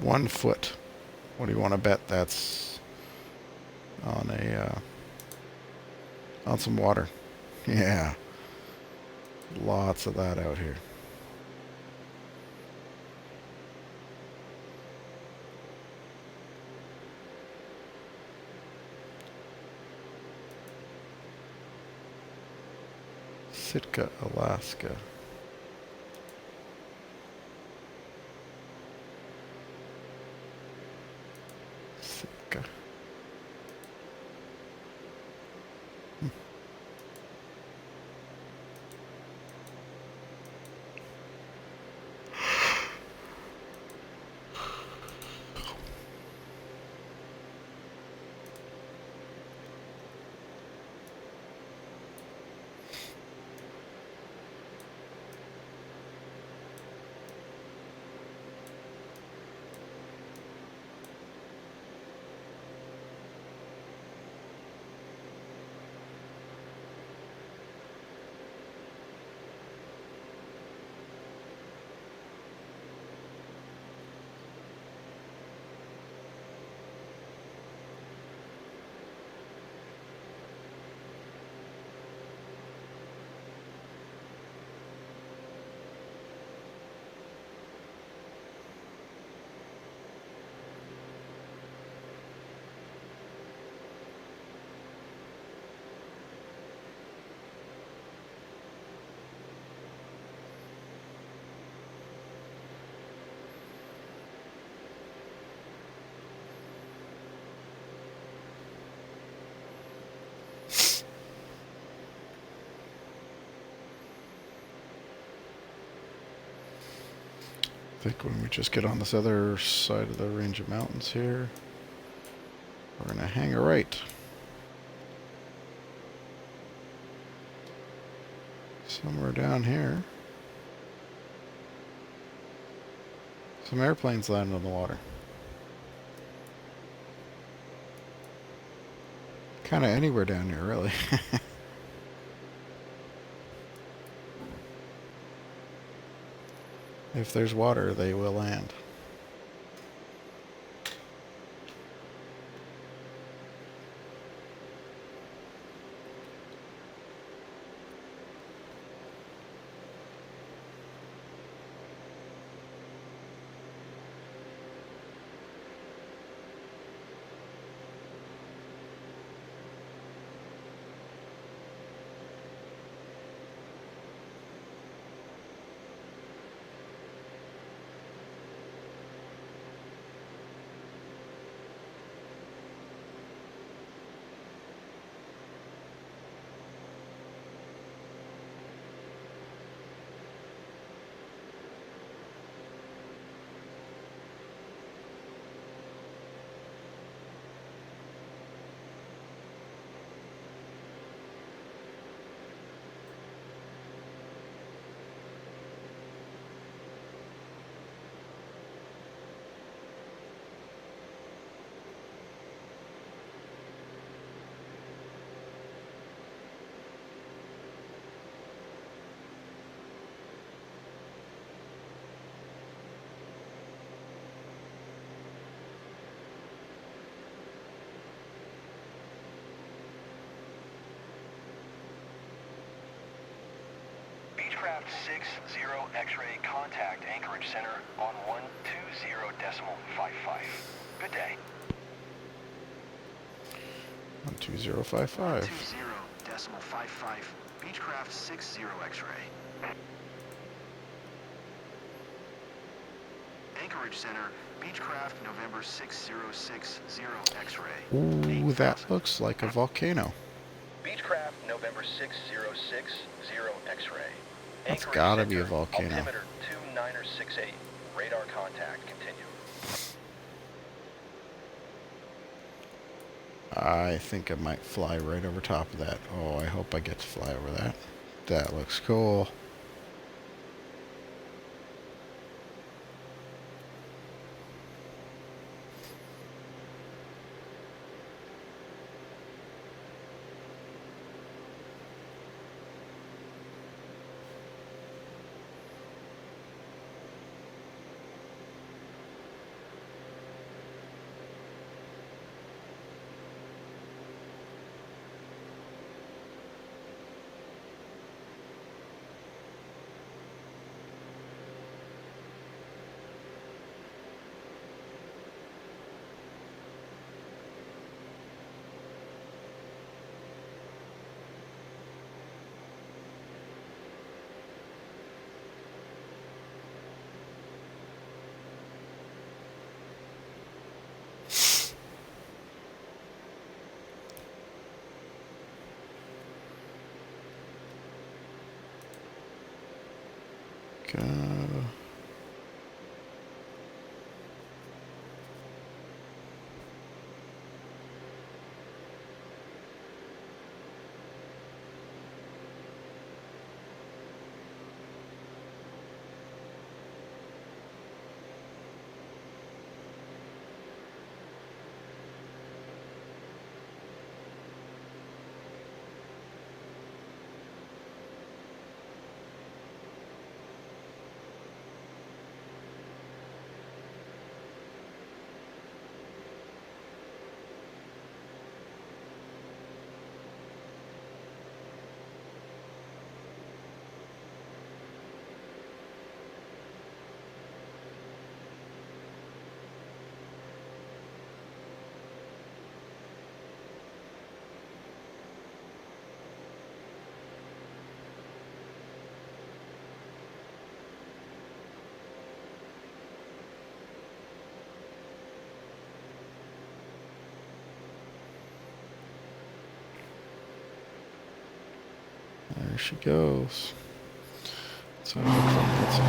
One foot. What do you want to bet that's on on some water? Yeah. Lots of that out here. Sitka, Alaska. Sitka. I think when we just get on this other side of the range of mountains here, we're going to hang a right. Somewhere down here. Some airplanes landing on the water. Kind of anywhere down here, really. If there's water, they will land. Beechcraft 60 X-ray, contact Anchorage Center on 120.55. Good day. 12055. 120.55. Beechcraft 60 X-ray. Anchorage Center, Beechcraft November 6060 X-ray. Ooh, that looks like a volcano. Beechcraft November 6060 X-ray. That's Anchorage gotta be a Center, volcano. altimeter 2968. Radar contact, continue. I think I might fly right over top of that. Oh, I hope I get to fly over that. That looks cool. Go. There she goes. So it looks like it's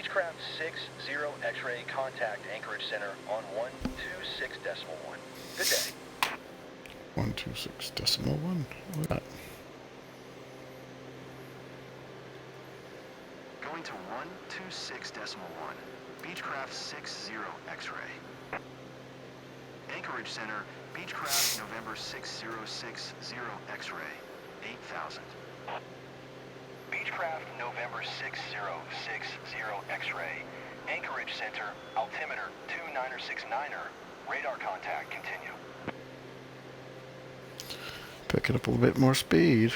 Beechcraft 60 X-ray contact Anchorage Center on 126.1. Good day. 126.1. Look at that. Going to 126.1. Beechcraft 60 X-ray. Anchorage Center, Beechcraft November 6060 X-ray, 8,000. Beechcraft November 6060 X-ray. Anchorage Center, altimeter 2969er. Radar contact continue. Picking up a little bit more speed.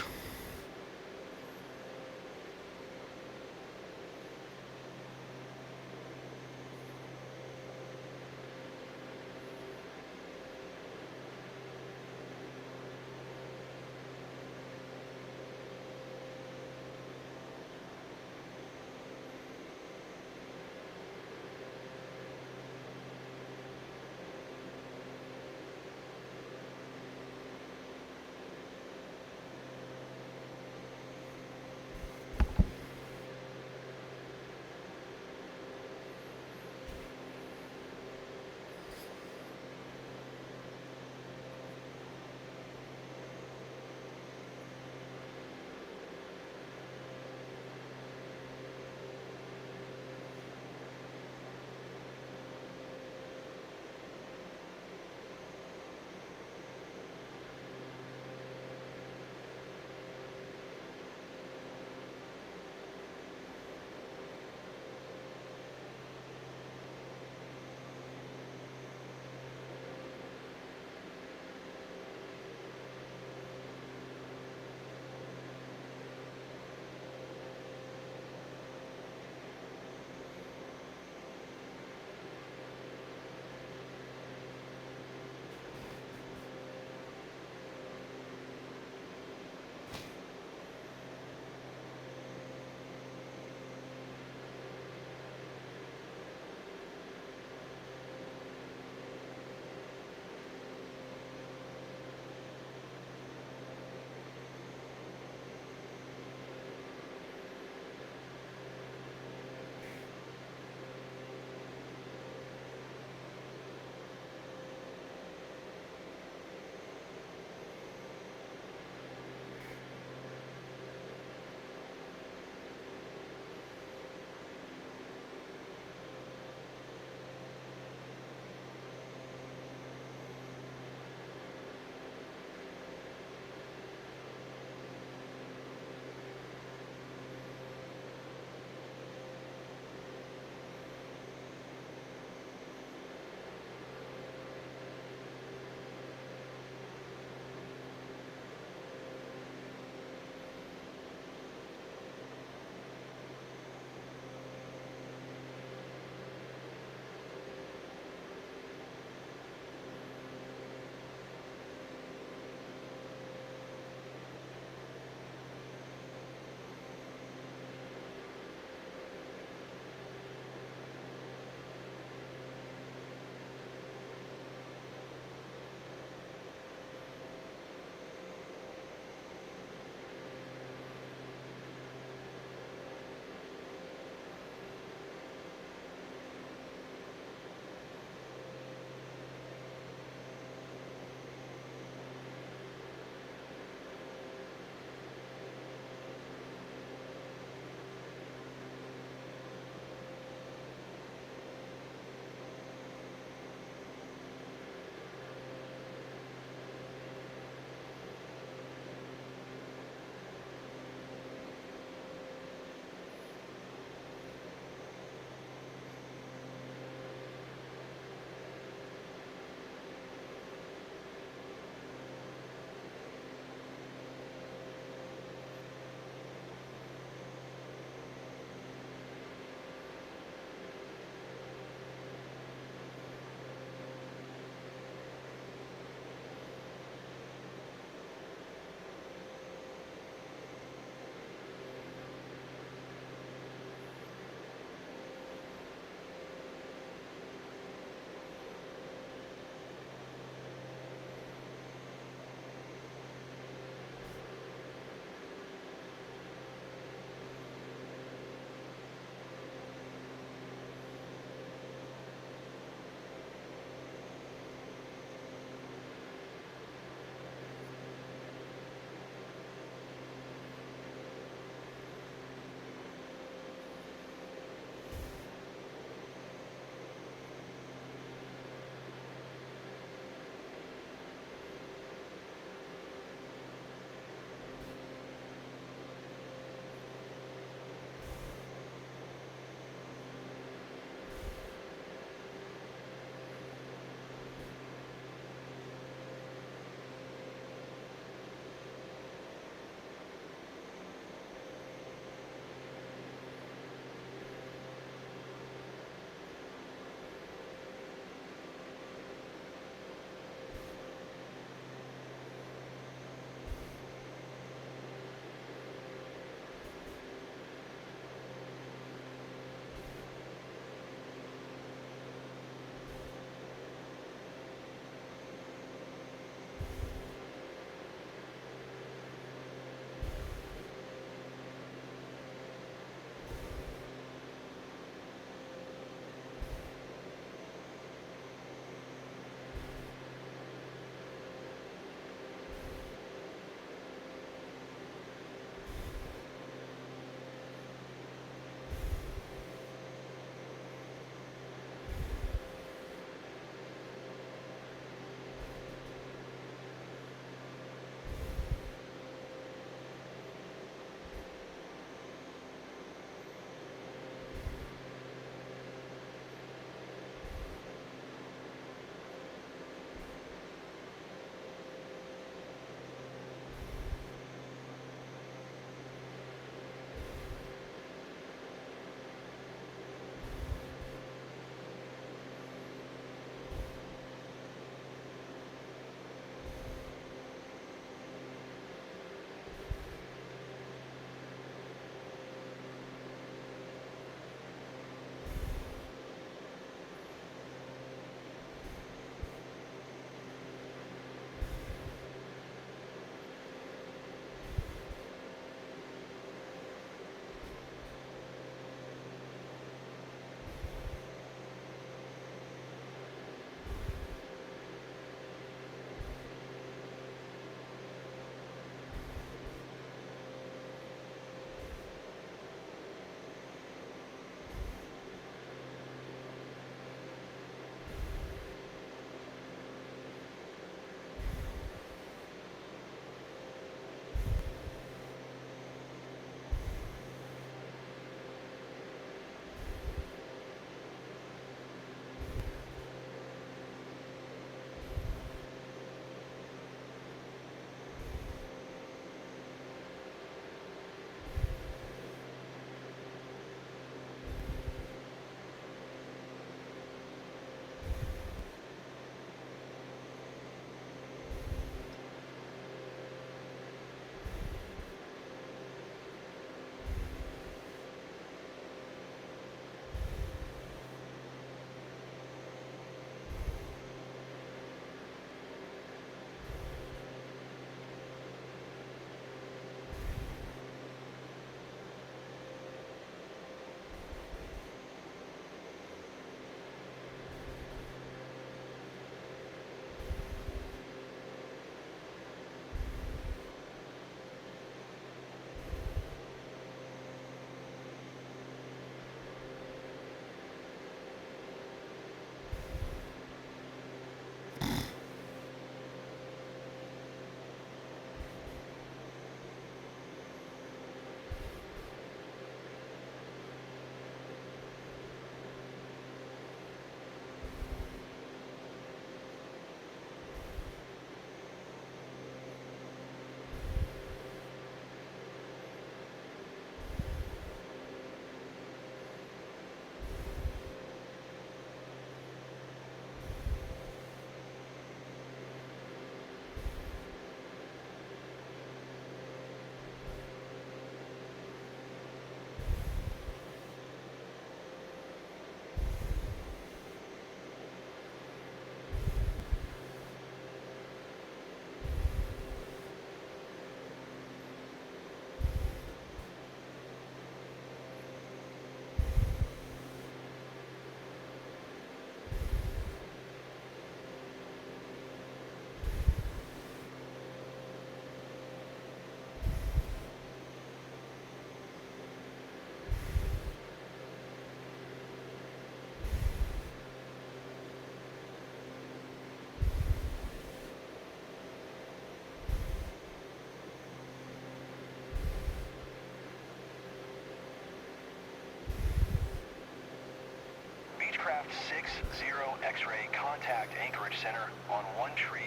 Beechcraft 60 X-ray, contact Anchorage Center on 1 tree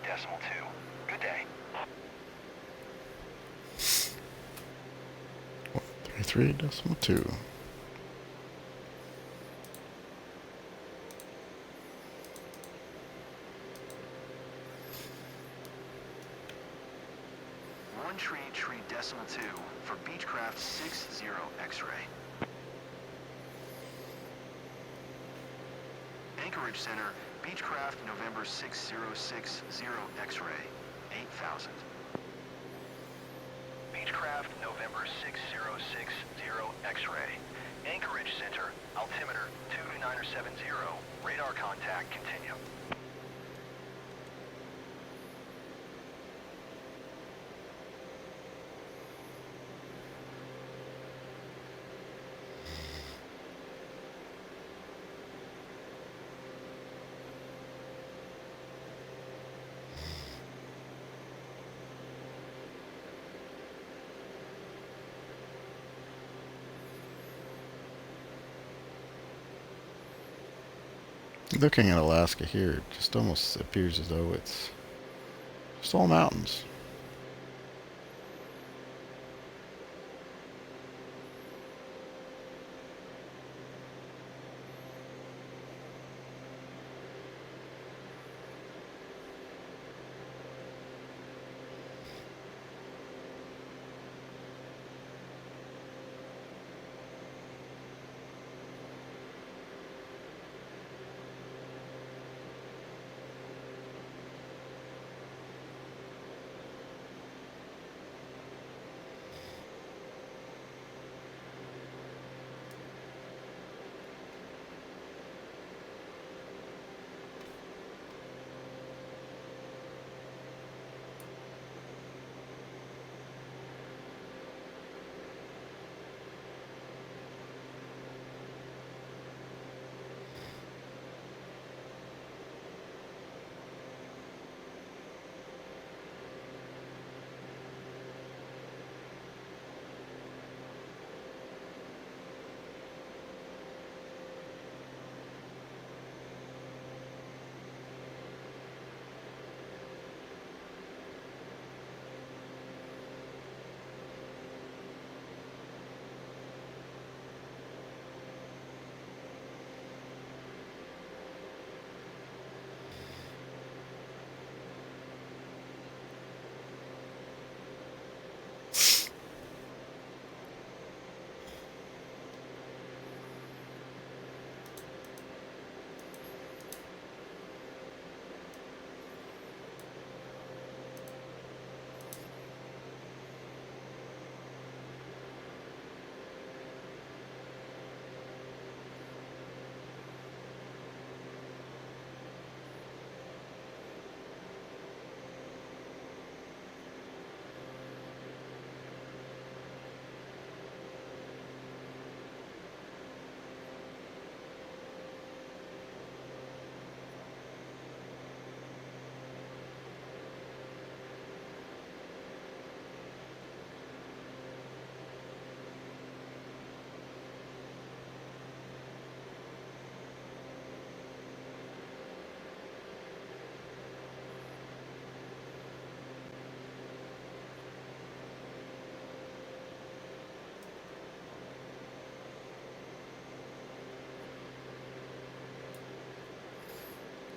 decimal 2. Good day. 133.2. Tree decimal 2 for Beechcraft 60 X-ray. Anchorage Center, Beechcraft November 6060 X-ray, 8000. Beechcraft November 6060 X-ray. Anchorage Center, altimeter 2970, radar contact continue. Looking at Alaska here, it just almost appears as though it's just all mountains.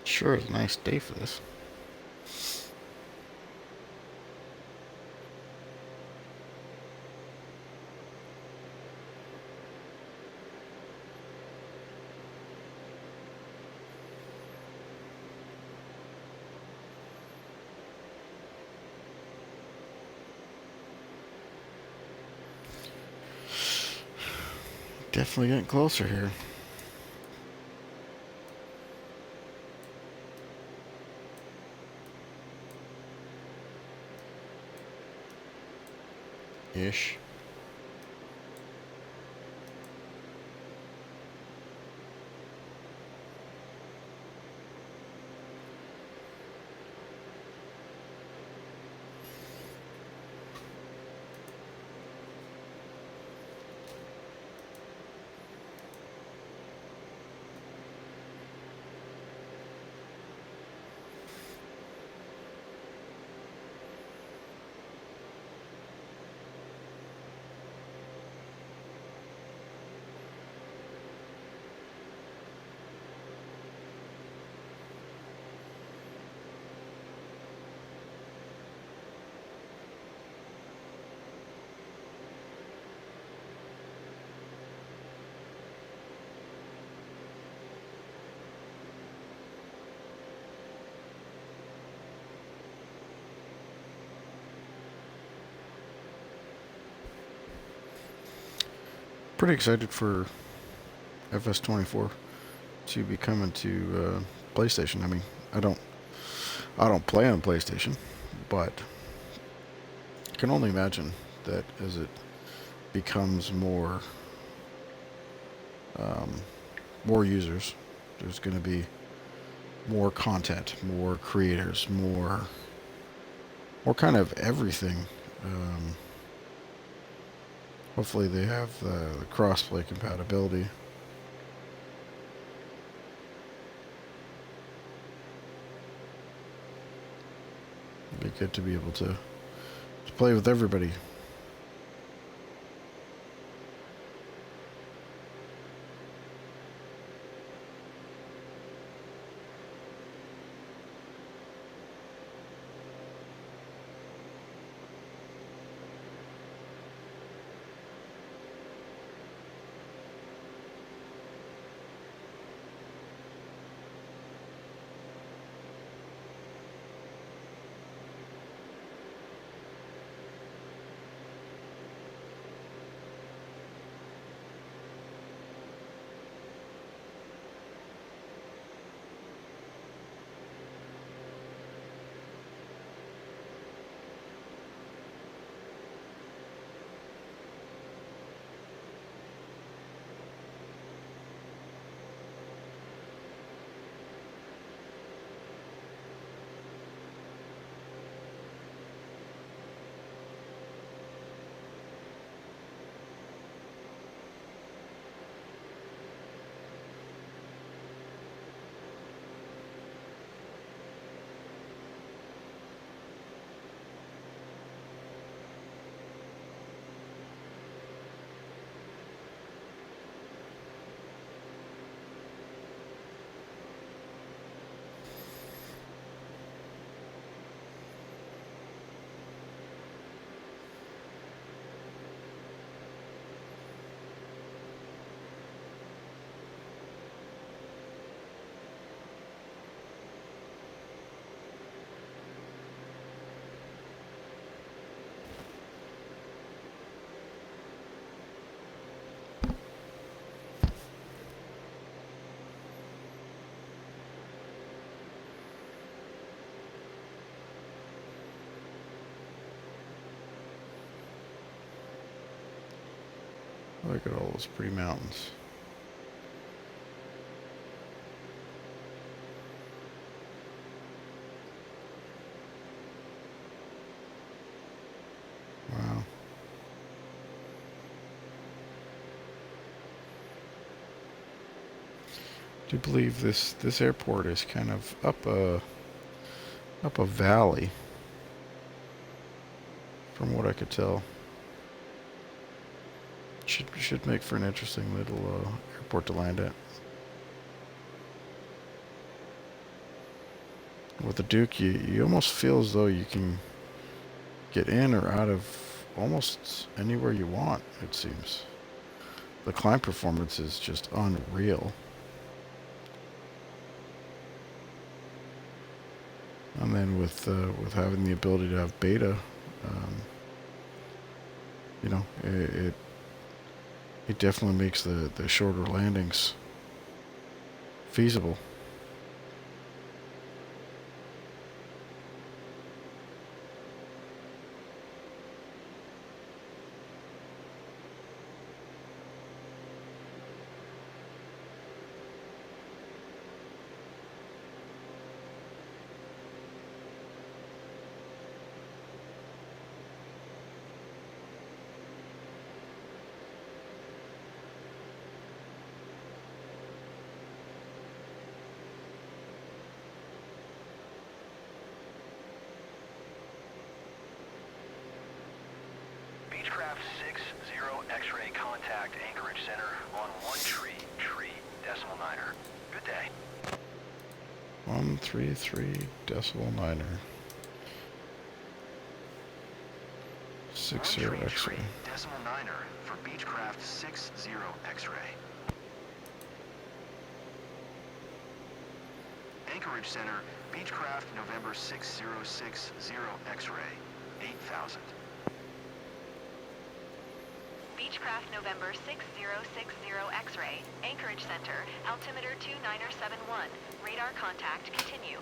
Sure is a nice day for this. Definitely getting closer here. Ish. pretty excited for FS24 to be coming to PlayStation. I mean, I don't play on PlayStation, but I can only imagine that as it becomes more more users, there's going to be more content, more creators, more kind of everything. Hopefully they have the crossplay compatibility. It'd be good to be able to play with everybody. Look at all those pretty mountains. Wow. I do believe this airport is kind of up a valley, from what I could tell. Should make for an interesting little airport to land at. With the Duke, you almost feel as though you can get in or out of almost anywhere you want, it seems. The climb performance is just unreal. And then with having the ability to have beta, you know, it definitely makes the shorter landings feasible. Beechcraft 60 X-ray contact Anchorage Center on 133.9er. Good day. 133.9er. 60 X-ray. 133.9er for Beechcraft 60 X-ray. Anchorage Center, Beechcraft November 6060 X-ray, 8000. Beechcraft Beechcraft November 6060 X-ray, Anchorage Center, altimeter 2971. Radar contact continue.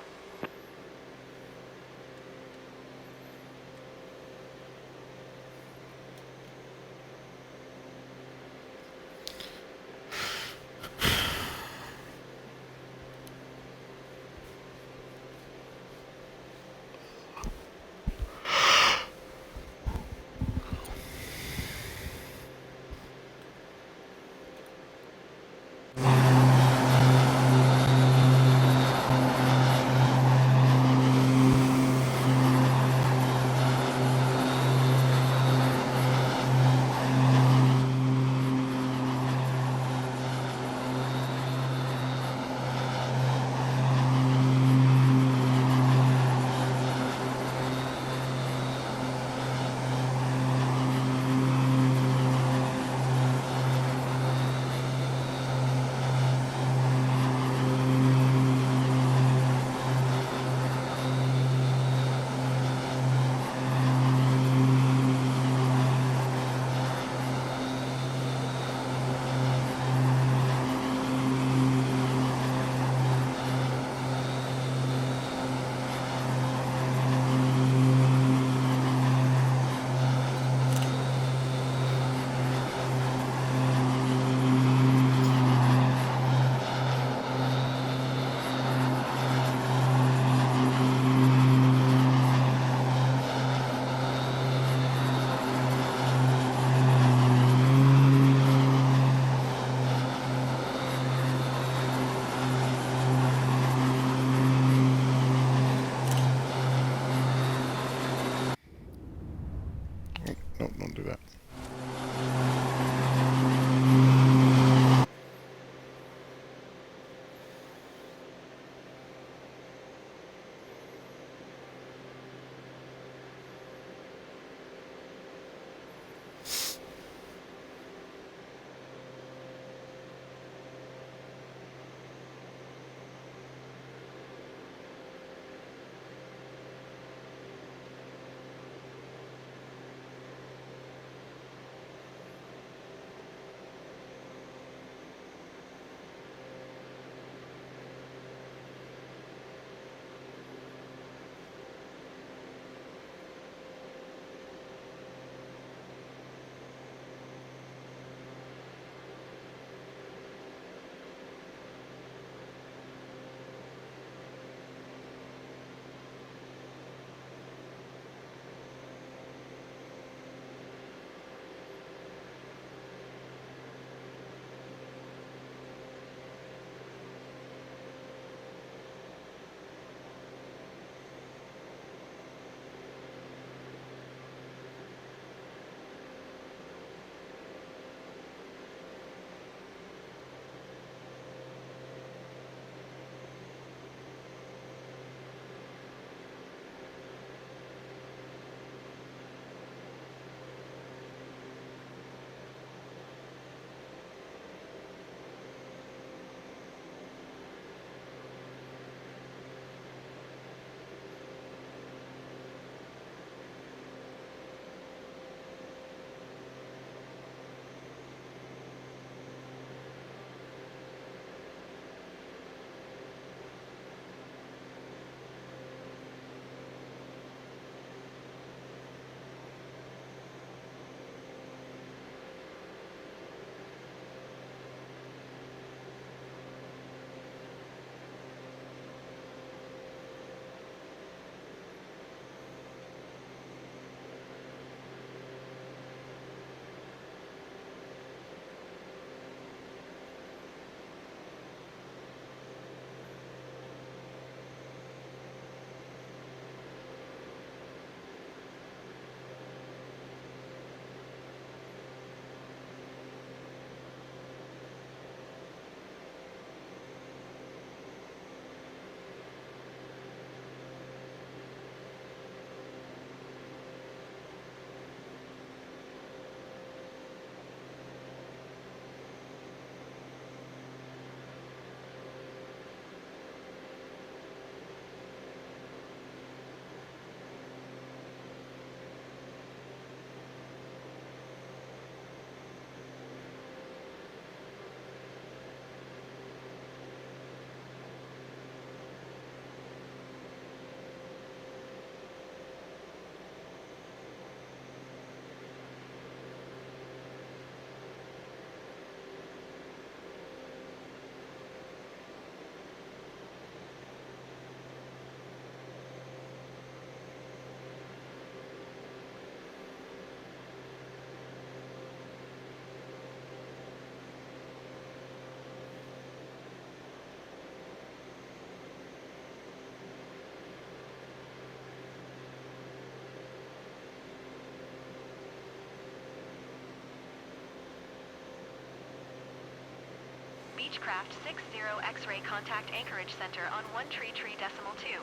Beechcraft 60 X-ray contact anchorage center on 133.2.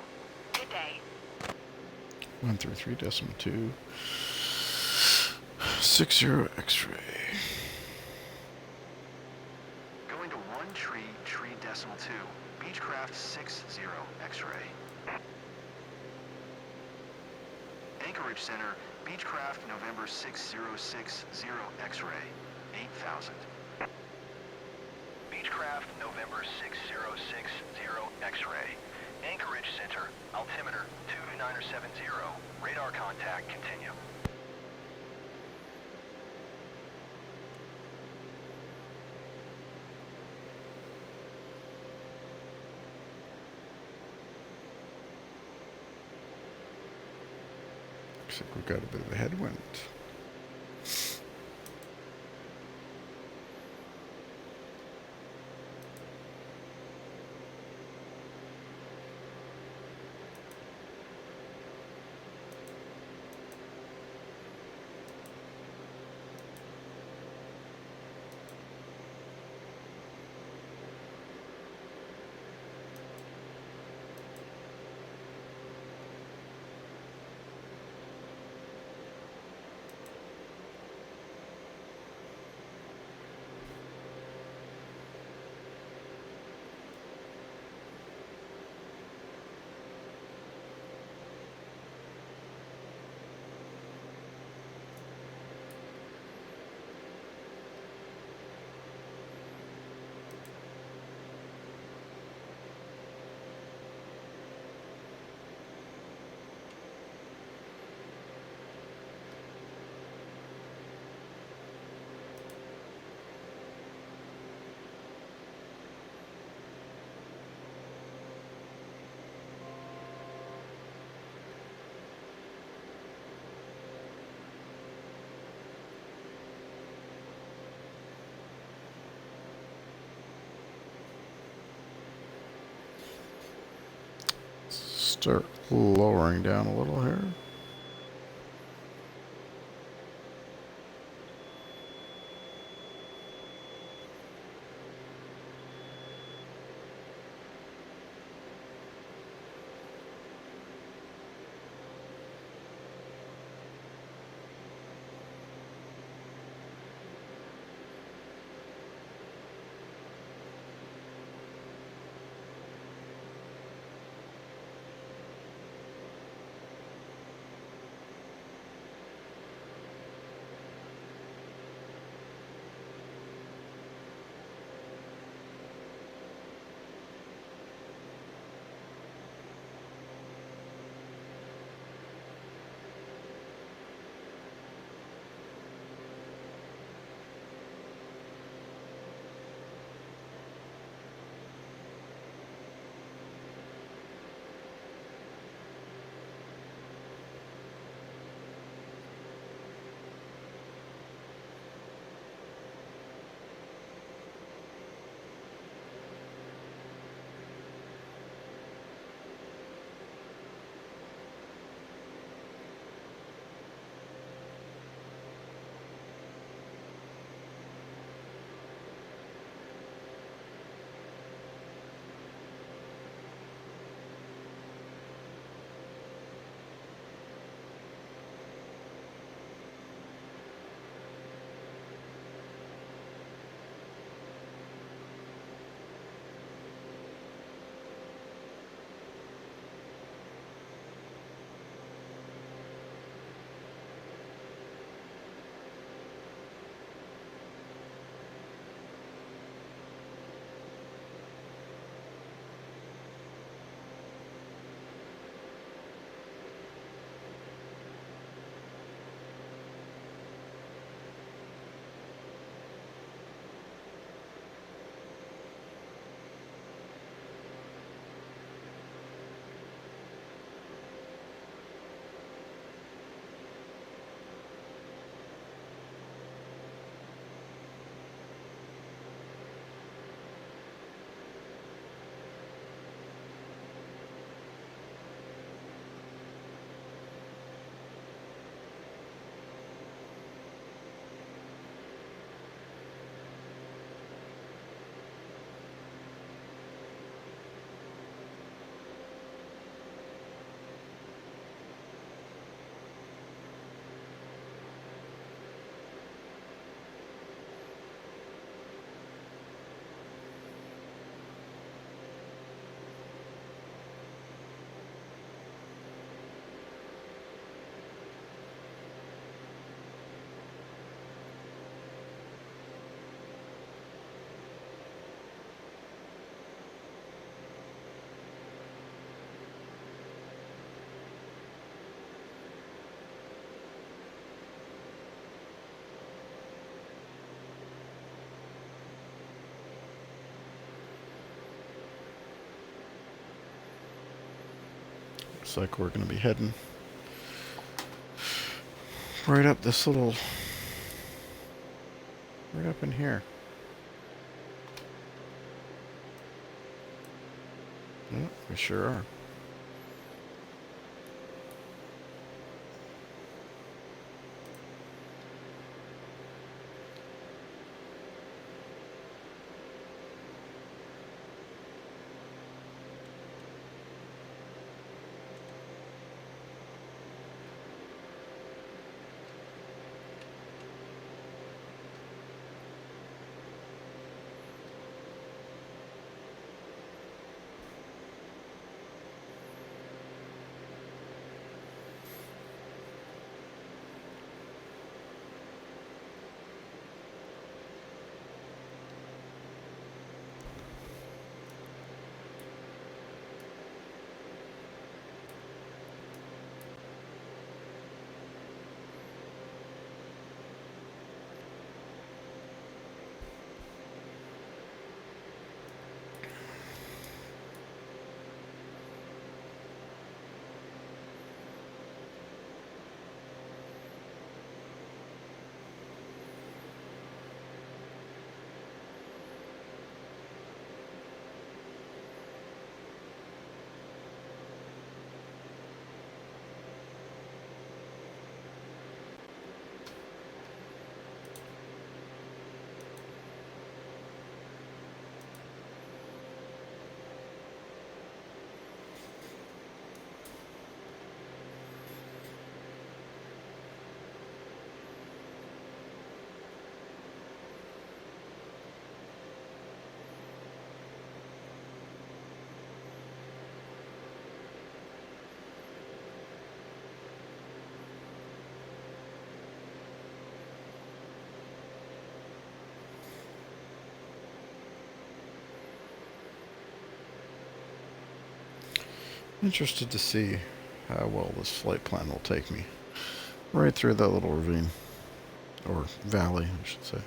Good day. 133.2. 60 X-ray. Going to 133.2. Beechcraft 60 X-ray. Anchorage Center, Beechcraft November 6060 X-ray, 8,000. Beechcraft November 6060 X-ray. Anchorage Center, altimeter 2970. Radar contact continue. Looks like we've got a bit of a headwind. Start lowering down a little here. Looks like we're going to be heading right up this little, right up in here. Yeah, we sure are. Interested to see how well this flight plan will take me right through that little ravine, or valley, I should say.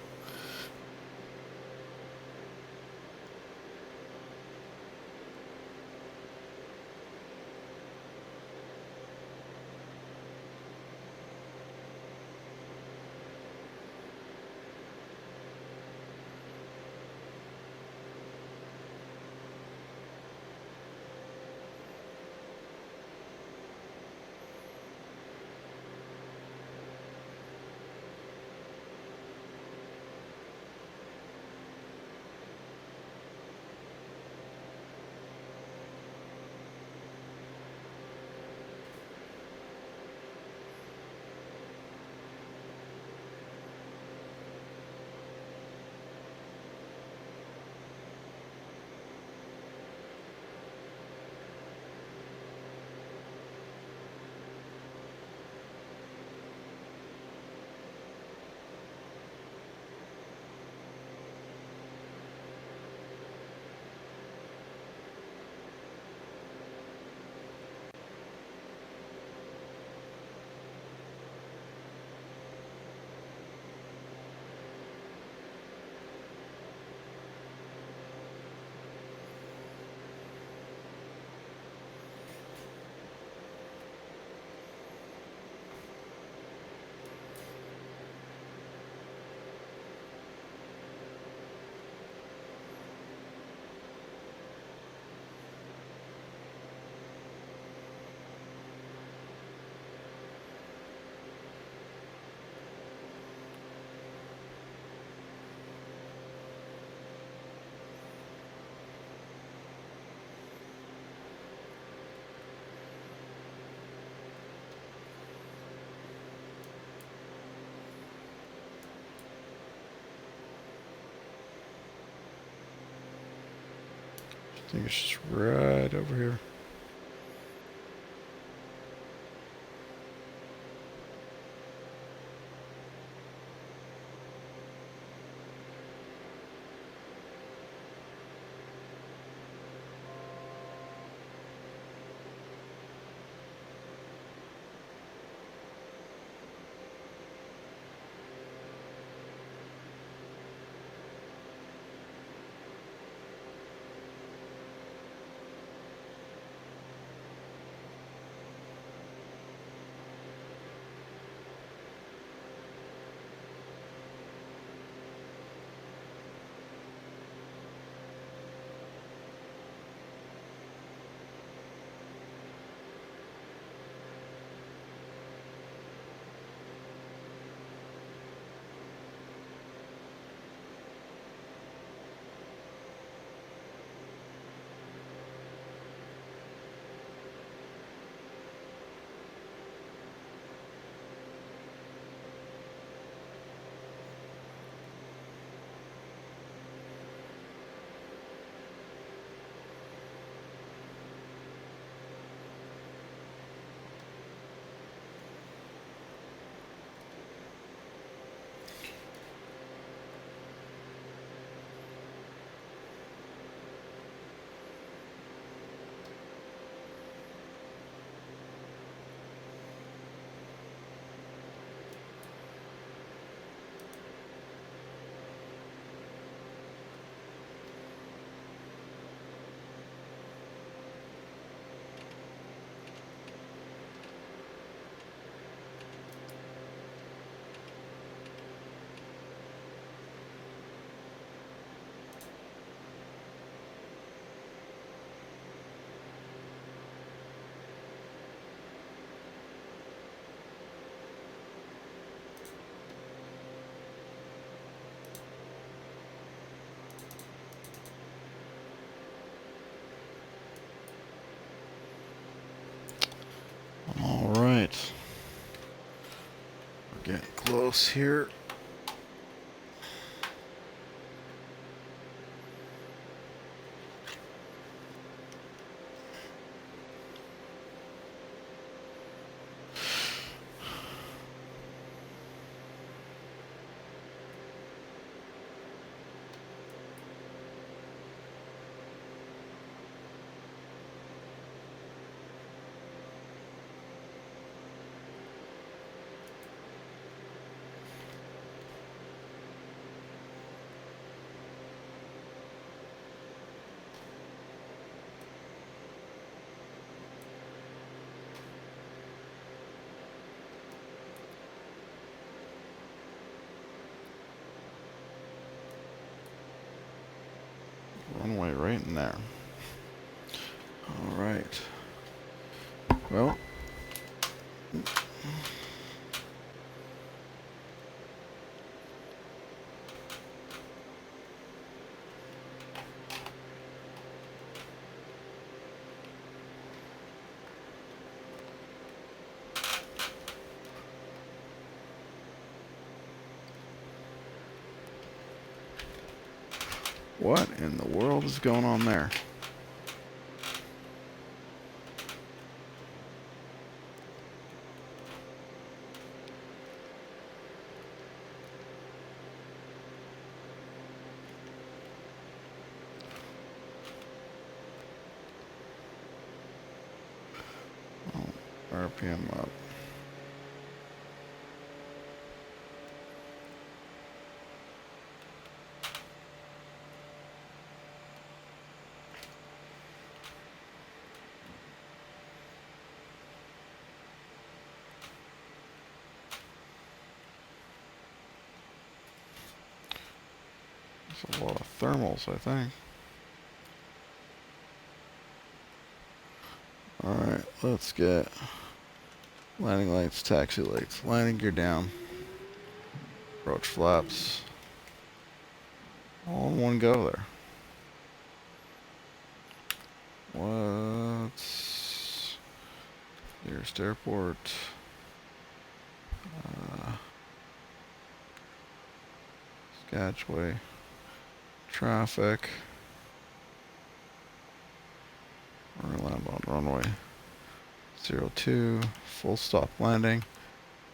I think it's just right over here. Getting close here. Runway right in there. All right. Well. What in the world is going on there? Oh, RPM up. There's a lot of thermals, I think. Alright, let's get landing lights, taxi lights, landing gear down, approach flaps, all in one go there. What's nearest airport? Skagway. Traffic. We're gonna land on runway 02, full stop landing,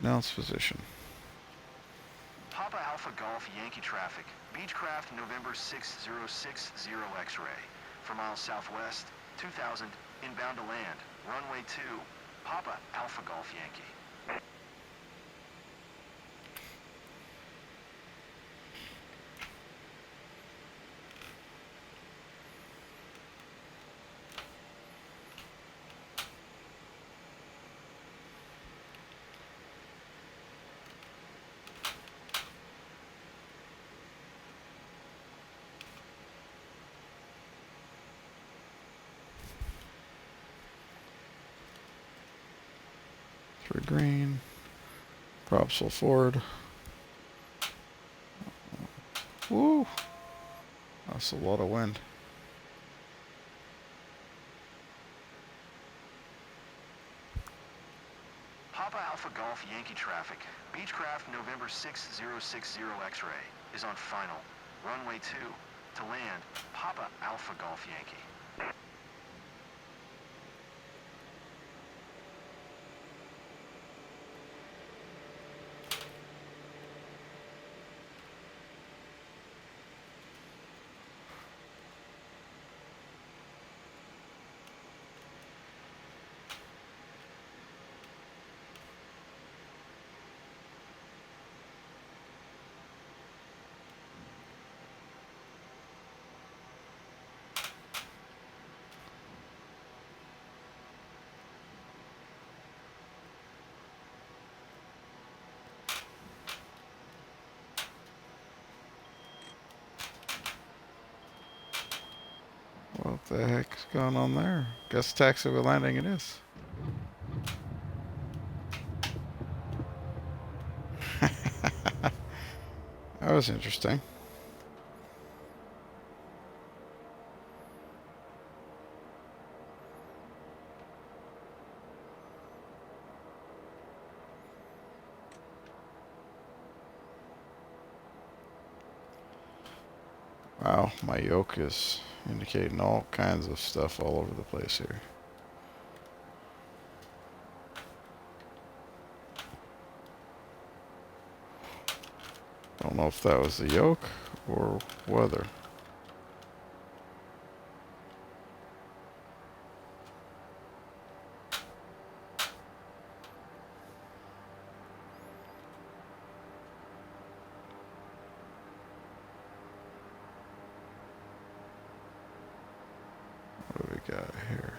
announce position. Papa Alpha Golf Yankee traffic. Beechcraft November 6060 X-ray. For miles southwest, 2000, inbound to land. Runway 2, Papa Alpha Golf Yankee. Through green, props full forward. Woo! That's a lot of wind. Papa Alpha Golf Yankee traffic. Beechcraft November 6060 X-ray is on final. Runway 2, to land, Papa Alpha Golf Yankee. What the heck's going on there? Guess taxiway landing it is. That was interesting. Wow, my yoke is indicating all kinds of stuff all over the place here. Don't know if that was the yoke or weather. What do we got here?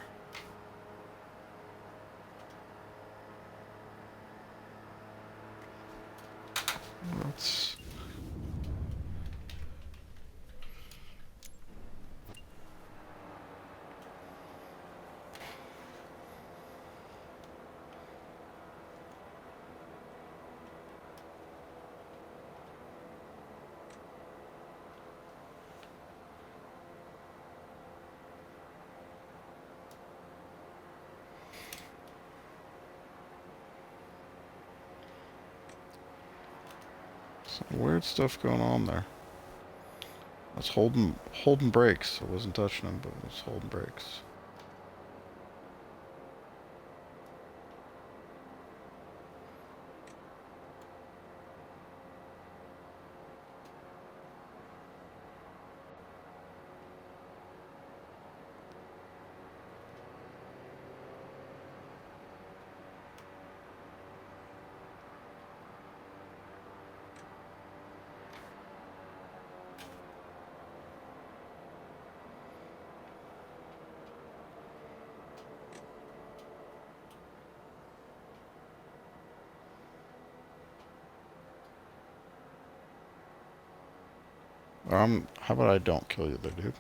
Let's... Some weird stuff going on there. I was holding brakes. I wasn't touching them, but I was holding brakes. How about I don't kill you there, dude?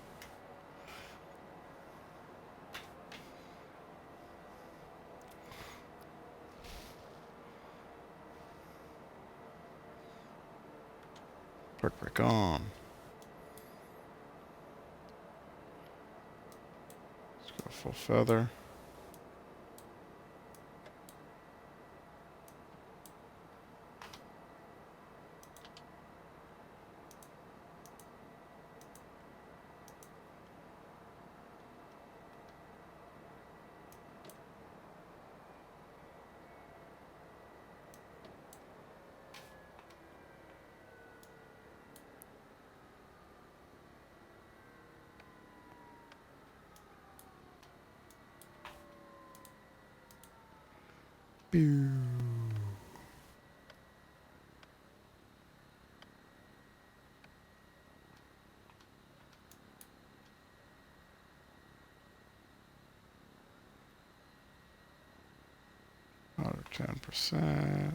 Park brake on. Let's go full feather. Pew. Auto 10%.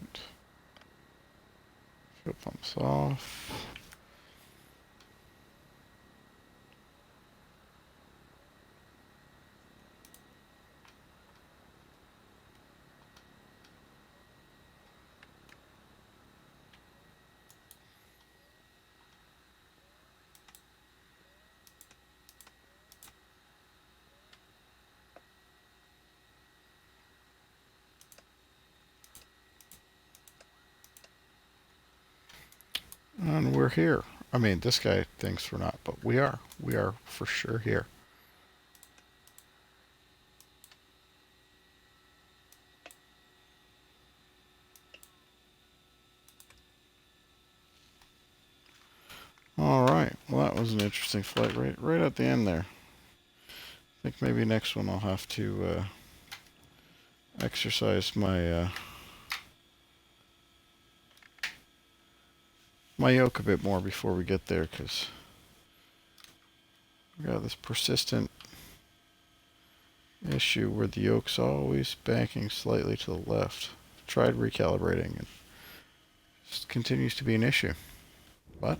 Fuel pumps off. And we're here. I mean, this guy thinks we're not, but we are. We are for sure here. All right. Well, that was an interesting flight right at the end there. I think maybe next one I'll have to exercise my my yoke a bit more before we get there, because we got this persistent issue where the yoke's always banking slightly to the left. Tried recalibrating and just continues to be an issue. But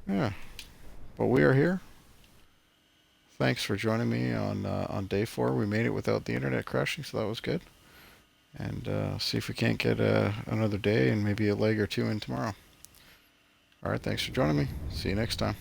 yeah, but we are here. Thanks for joining me on day 4. We made it without the internet crashing, so that was good. And see if we can't get another day and maybe a leg or two in tomorrow. All right, thanks for joining me. See you next time.